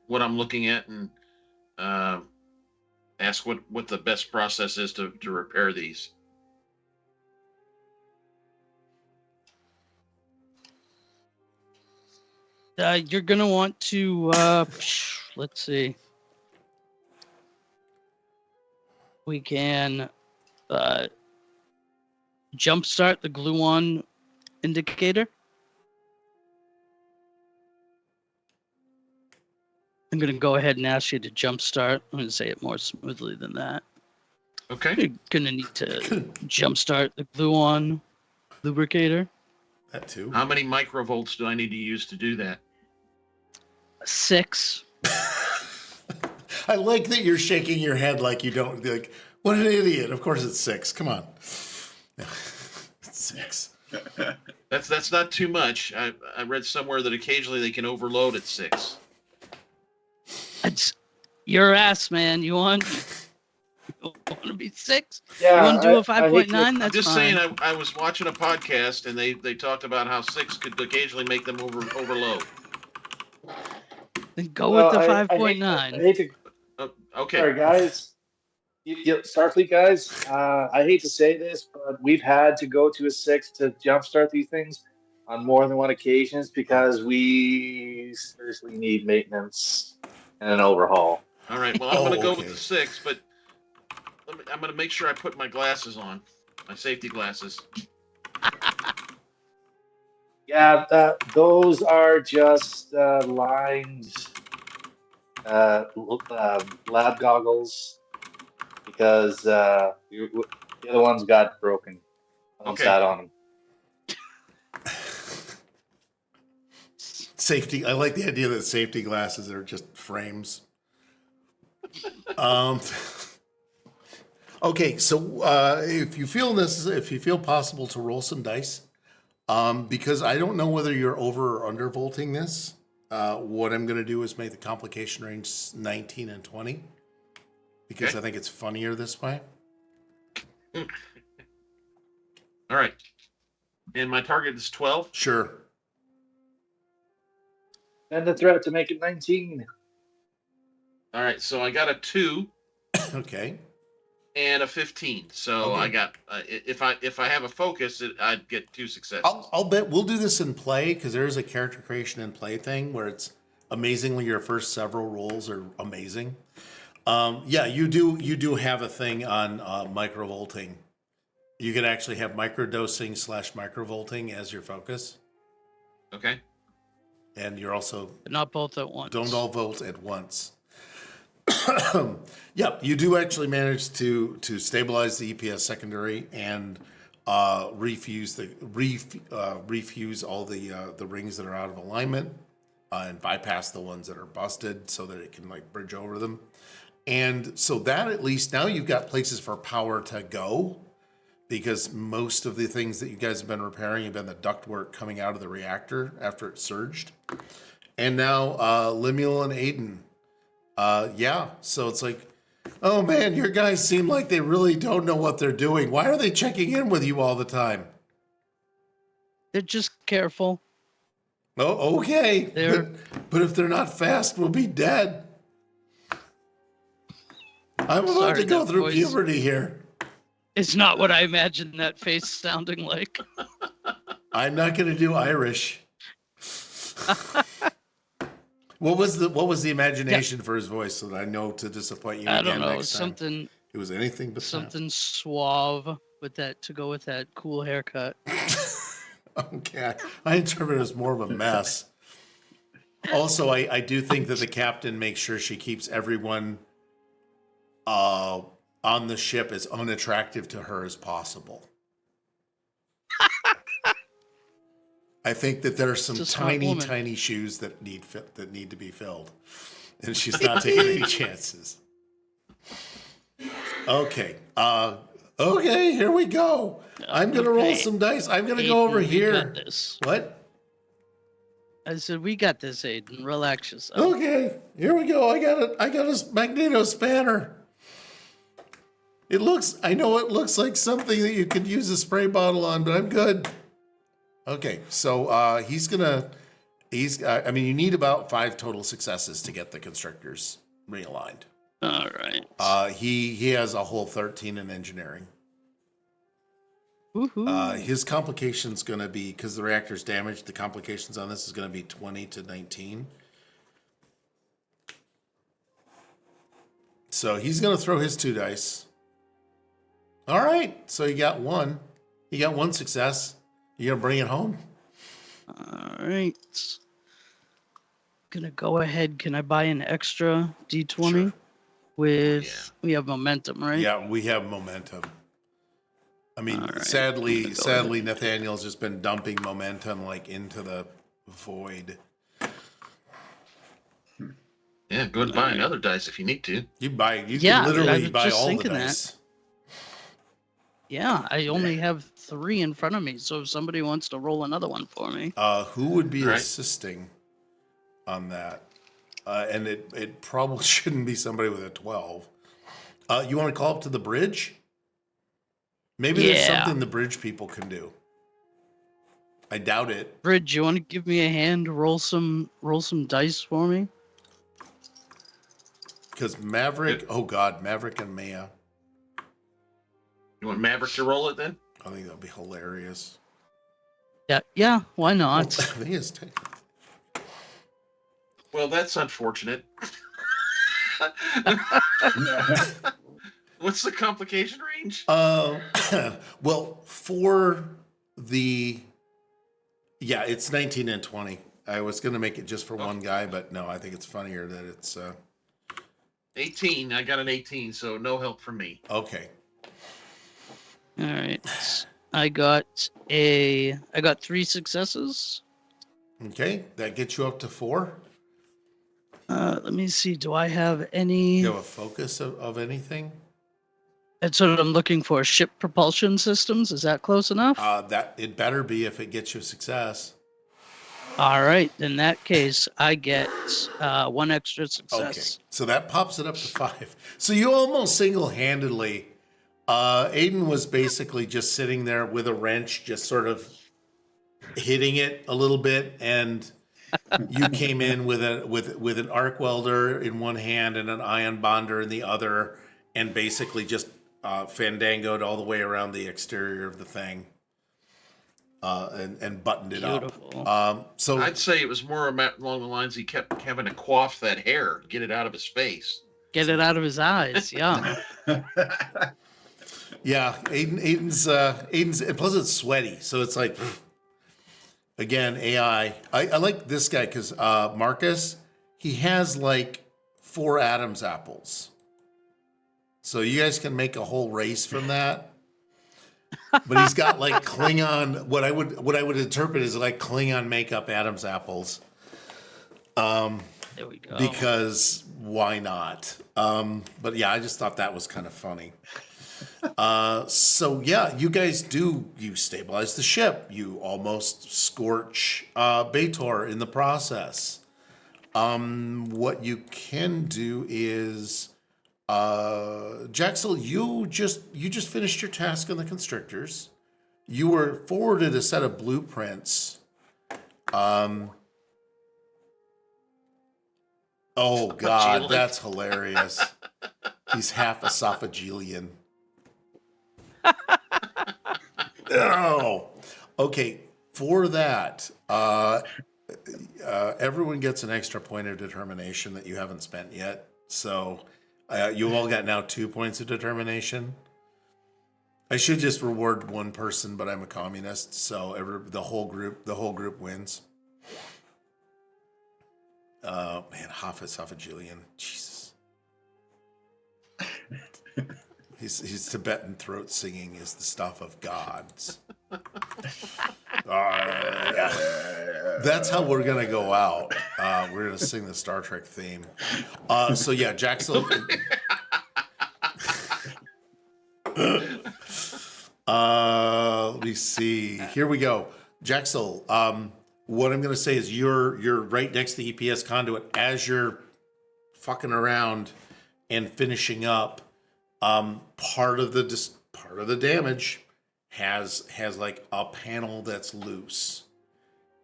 what I'm looking at and ask what the best process is to repair these. You're gonna want to let's see. We can jumpstart the gluon indicator. I'm gonna go ahead and ask you to jumpstart. I'm gonna say it more smoothly than that. Okay. You're gonna need to jumpstart the gluon lubricator. That too. How many microvolts do I need to use to do that? 6. I like that you're shaking your head like you don't, like, what an idiot. Of course it's 6. Come on. It's 6. That's not too much. I read somewhere that occasionally they can overload at 6. It's your ass, man. You want to be 6? Yeah, You want to do a I hate 5.9? to- I'm That's just fine. saying, I was watching a podcast and they talked about how 6 could occasionally make them overload. Then go Well, with the I hate 5.9. to Okay. Sorry, guys. Starfleet guys, I hate to say this, but we've had to go to a 6 to jumpstart these things on more than one occasions because we seriously need maintenance and an overhaul. All right. Well, I'm going to go with okay. the 6, but I'm going to make sure I put my glasses on, my safety glasses. Yeah, those are just lined lab goggles because the other ones got broken. Someone Okay. sat on them. Safety. I like the idea that safety glasses are just frames. Okay, so if you feel possible to roll some dice, because I don't know whether you're over or under volting this. What I'm going to do is make the complication range 19 and 20, because Okay. I think it's funnier this way. All right. And my target is 12. Sure. And the threat to make it 19. All right. So I got a 2 Okay. and a 15. So Okay. I got if I have a focus, I'd get 2 successes. I'll bet we'll do this in play, because there's a character creation and play thing where it's amazingly your first several rolls are amazing. Yeah, you do have a thing on microvolting. You could actually have microdosing / microvolting as your focus, Okay. and you're also But not both at once. don't all vote at once. Yep, you do actually manage to stabilize the EPS secondary and refuse all the rings that are out of alignment and bypass the ones that are busted so that it can like bridge over them. And so that at least now you've got places for power to go, because most of the things that you guys have been repairing have been the ductwork coming out of the reactor after it surged. And now Lemuel and Aiden. Yeah, so it's like, oh man, your guys seem like they really don't know what they're doing. Why are they checking in with you all the time? They're just careful. Oh, okay. They're- But if they're not fast, we'll be dead. I'm about Sorry, to go that through voice. puberty here. It's not what I imagined that face sounding like. I'm not going to do Irish. What was the imagination for his voice so that I know to disappoint you I again don't know, next time? something It was anything but something suave with that to go with that cool haircut. that. Okay, I interpret it as more of a mess. Also, I do think that the captain makes sure she keeps everyone on the ship as unattractive to her as possible. I think that there are some It's a smart tiny, woman. tiny shoes that need to be filled, and she's not taking any chances. Okay, okay, here we go. I'm gonna roll Okay. some dice. I'm gonna go over Aiden, we here. got this. What? I said, we got this, Aiden. Relax yourself. Okay, here we go. I got a magneto spanner. I know it looks like something that you could use a spray bottle on, but I'm good. Okay, so I mean, you need about 5 total successes to get the constructors realigned. All right. He has a whole 13 in engineering. Woohoo. His complication's going to be, because the reactor's damaged, the complications on this is going to be 20 to 19. So he's going to throw his 2 dice. All right, so you got 1. You got 1 success. You going to bring it home? All right. Gonna go ahead. Can I buy an extra D20 Sure. with? We have momentum, right? Yeah, we have momentum. I mean, All right. sadly, Nathaniel's just been dumping momentum like into the void. Yeah, go and buy another dice if you need to. You Yeah, can I literally was buy just all the thinking that. dice. Yeah, I only have 3 in front of me, so if somebody wants to roll another one for me. Who would be Right. assisting on that? And it probably shouldn't be somebody with a 12. You want to call up to the bridge? Maybe there's Yeah. something the bridge people can do. I doubt it. Bridge, you want to give me a hand? Roll some dice for me. Because Maverick, oh God, Maverick and Maya. You want Maverick to roll it then? I think that'd be hilarious. Yeah, why not? He is technically. Well, that's unfortunate. What's the complication range? Well, for the, yeah, it's 19 and 20. I was going to make it just for one guy, but no, I think it's funnier that it's, 18. I got an 18, so no help from me. okay. All right. I got 3 successes. Okay, that gets you up to 4. Let me see. Do I have any? You have a focus of anything? That's what I'm looking for. Ship propulsion systems. Is that close enough? That it better be if it gets you success. All right. In that case, I get 1 extra Okay, success. so that pops it up to 5. So you almost single-handedly, Aiden was basically just sitting there with a wrench, just sort of hitting it a little bit, and you came in with an arc welder in one hand and an ion bonder in the other, and basically just fandangoed all the way around the exterior of the thing, and buttoned it Beautiful. up. So I'd say it was more along the lines he kept having to quaff that hair, get it out of his face. Get it out of his eyes. Yeah. yeah, Aiden's, and plus it's sweaty, so it's like. Again, AI. I like this guy because Marcus, he has like 4 Adam's apples. So you guys can make a whole race from that. But he's got like Klingon. What I would interpret is like Klingon makeup Adam's apples. There we go. Because why not? But yeah, I just thought that was kind of funny. So yeah, you guys you stabilize the ship. You almost scorch Bajor in the process. What you can do is, Jaxel, you just finished your task on the constrictors. You were forwarded a set of blueprints Oh God, Esophageal. that's hilarious. He's half esophagelian. Oh, okay. For that, everyone gets an extra point of determination that you haven't spent yet. So you all got now 2 points of determination. I should just reward one person, but I'm a communist, so the whole group wins. Man, half esophagelian. Jesus. His Tibetan throat singing is the stuff of gods. That's how we're gonna go out. We're gonna sing the Star Trek theme. So yeah, Jackson. Let me see. Here we go, Jaxel. What I'm gonna say is you're right next to the EPS conduit as you're fucking around and finishing up. Part of the damage has like a panel that's loose,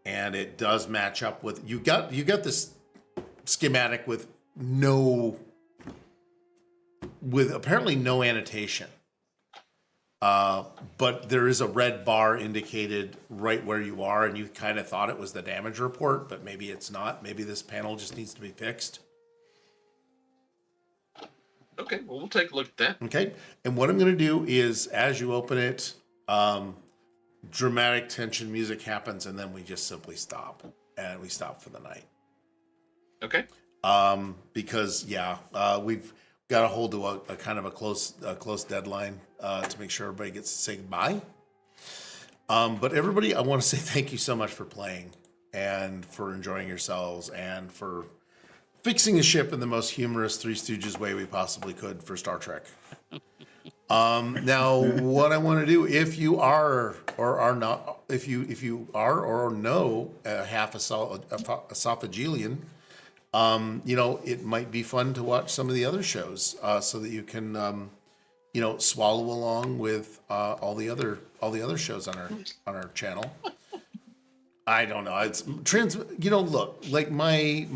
and it does match up with you got this schematic with apparently no annotation. But there is a red bar indicated right where you are, and you kind of thought it was the damage report, but maybe it's not. Maybe this panel just needs to be fixed. Okay, well, we'll take a look at that. Okay, and what I'm going to do is, as you open it, dramatic tension music happens, and then we just simply stop, and we stop for the night. Okay. Because we've got to hold to a kind of a close deadline to make sure everybody gets to say goodbye. But everybody, I want to say thank you so much for playing and for enjoying yourselves and for fixing the ship in the most humorous Three Stooges way we possibly could for Star Trek. Now, what I want to do, if you are or are not, if you are or know half esophagelian, it might be fun to watch some of the other shows so that you can, swallow along with all the other shows on our channel. I don't know. It's look, like my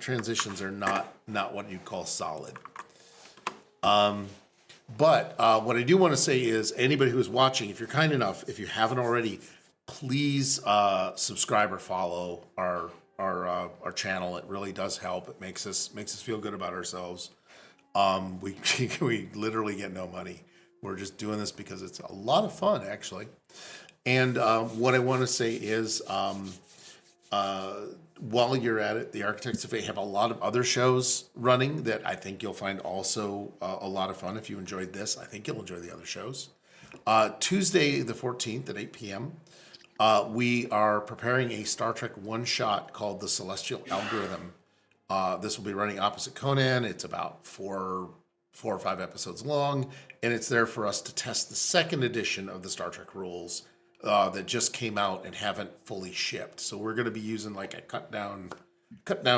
transitions are not what you'd call solid. But what I do want to say is anybody who's watching, if you're kind enough, if you haven't already, please subscribe or follow our channel. It really does help. It makes us feel good about ourselves. We literally get no money. We're just doing this because it's a lot of fun, actually. And what I want to say is, while you're at it, the Architects of Fate have a lot of other shows running that I think you'll find also a lot of fun. If you enjoyed this, I think you'll enjoy the other shows. Tuesday, the 14th at 8 p.m., we are preparing a Star Trek one-shot called The Celestial Algorithm. This will be running opposite Conan. It's about four or five episodes long, and it's there for us to test the second edition of the Star Trek rules that just came out and haven't fully shipped. So we're going to be using like a cut down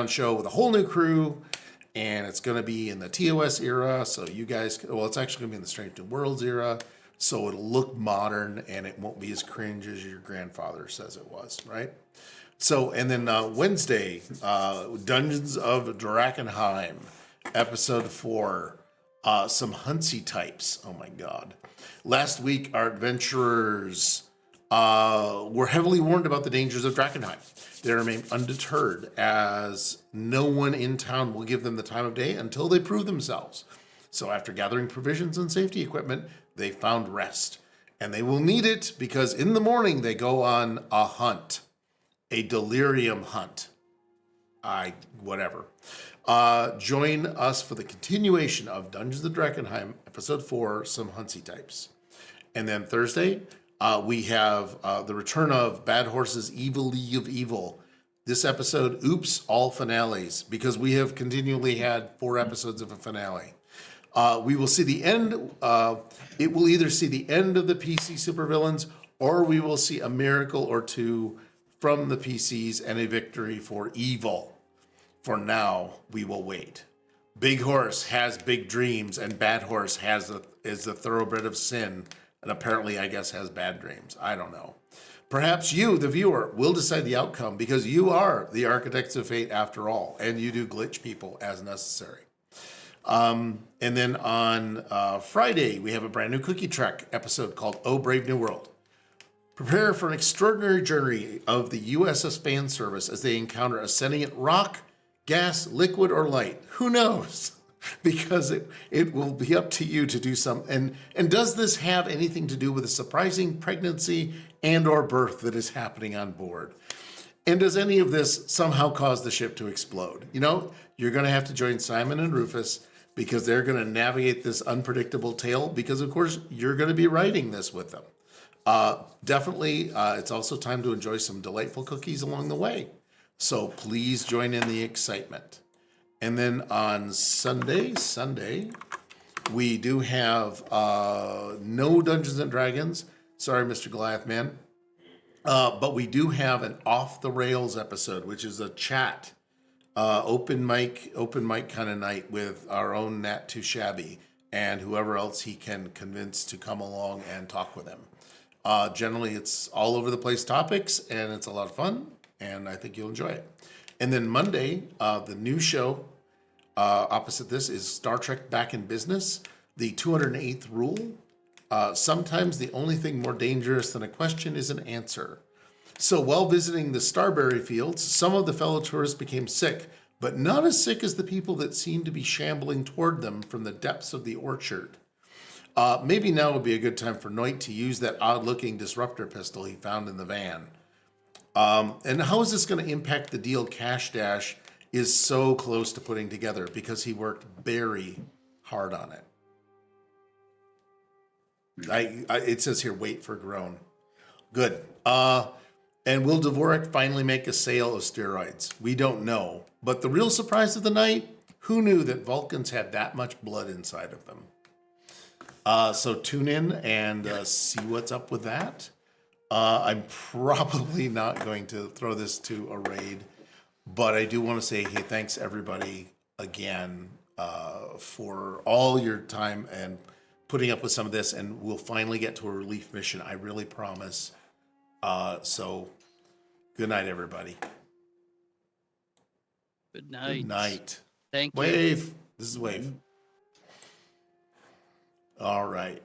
show with a whole new crew, and it's going to be in the TOS era. So you guys, it's actually going to be in the Strange New Worlds era. So it'll look modern and it won't be as cringe as your grandfather says it was, right? So, and then Wednesday, Dungeons of Drakkenheim, episode 4, some Huntsy types. Oh my God. Last week, our adventurers were heavily warned about the dangers of Drakkenheim. They remain undeterred as no one in town will give them the time of day until they prove themselves. So after gathering provisions and safety equipment, they found rest. And they will need it because in the morning they go on a hunt. A delirium hunt. Whatever. Join us for the continuation of Dungeons of Drakkenheim, episode 4, some Huntsy types. And then Thursday, we have the return of Bad Horse's Evil League of Evil. This episode, oops, all finales, because we have continually had 4 episodes of a finale. We will see the end. It will either see the end of the PC supervillains, or we will see a miracle or two from the PCs and a victory for evil. For now, we will wait. Big Horse has big dreams, and Bad Horse is the thoroughbred of sin, and apparently, I guess, has bad dreams. I don't know. Perhaps you, the viewer, will decide the outcome because you are the architects of fate after all, and you do glitch people as necessary. And then on Friday, we have a brand new Cookie Trek episode called Oh Brave New World. Prepare for an extraordinary journey of the USS fan service as they encounter a sentient rock, gas, liquid, or light. Who knows? Because it will be up to you to do something. And does this have anything to do with a surprising pregnancy and or birth that is happening on board? And does any of this somehow cause the ship to explode? You know, you're going to have to join Simon and Rufus because they're going to navigate this unpredictable tale because, of course, you're going to be writing this with them. Definitely, it's also time to enjoy some delightful cookies along the way. So please join in the excitement. And then on Sunday, we do have no Dungeons and Dragons. Sorry, Mr. Goliath Man. But we do have an off the rails episode, which is a chat, open mic kind of night with our own Nat Too Shabby and whoever else he can convince to come along and talk with him. Generally, it's all over the place topics, and it's a lot of fun, and I think you'll enjoy it. And then Monday, the new show opposite this is Star Trek Back in Business, the 208th rule. Sometimes the only thing more dangerous than a question is an answer. So while visiting the Starberry Fields, some of the fellow tourists became sick, but not as sick as the people that seemed to be shambling toward them from the depths of the orchard. Maybe now would be a good time for Noit to use that odd-looking disruptor pistol he found in the van. And how is this going to impact the deal Cash Dash is so close to putting together because he worked very hard on it. It says here, wait for groan. Good. And will Dvorak finally make a sale of steroids? We don't know. But the real surprise of the night, who knew that Vulcans had that much blood inside of them? So tune in and see what's up with that. I'm probably not going to throw this to a raid, but I do want to say, hey, thanks everybody again for all your time and putting up with some of this, and we'll finally get to a relief mission. I really promise. So good night, everybody. Good night. Good night. Thank you. Wave. This is Wave. All right.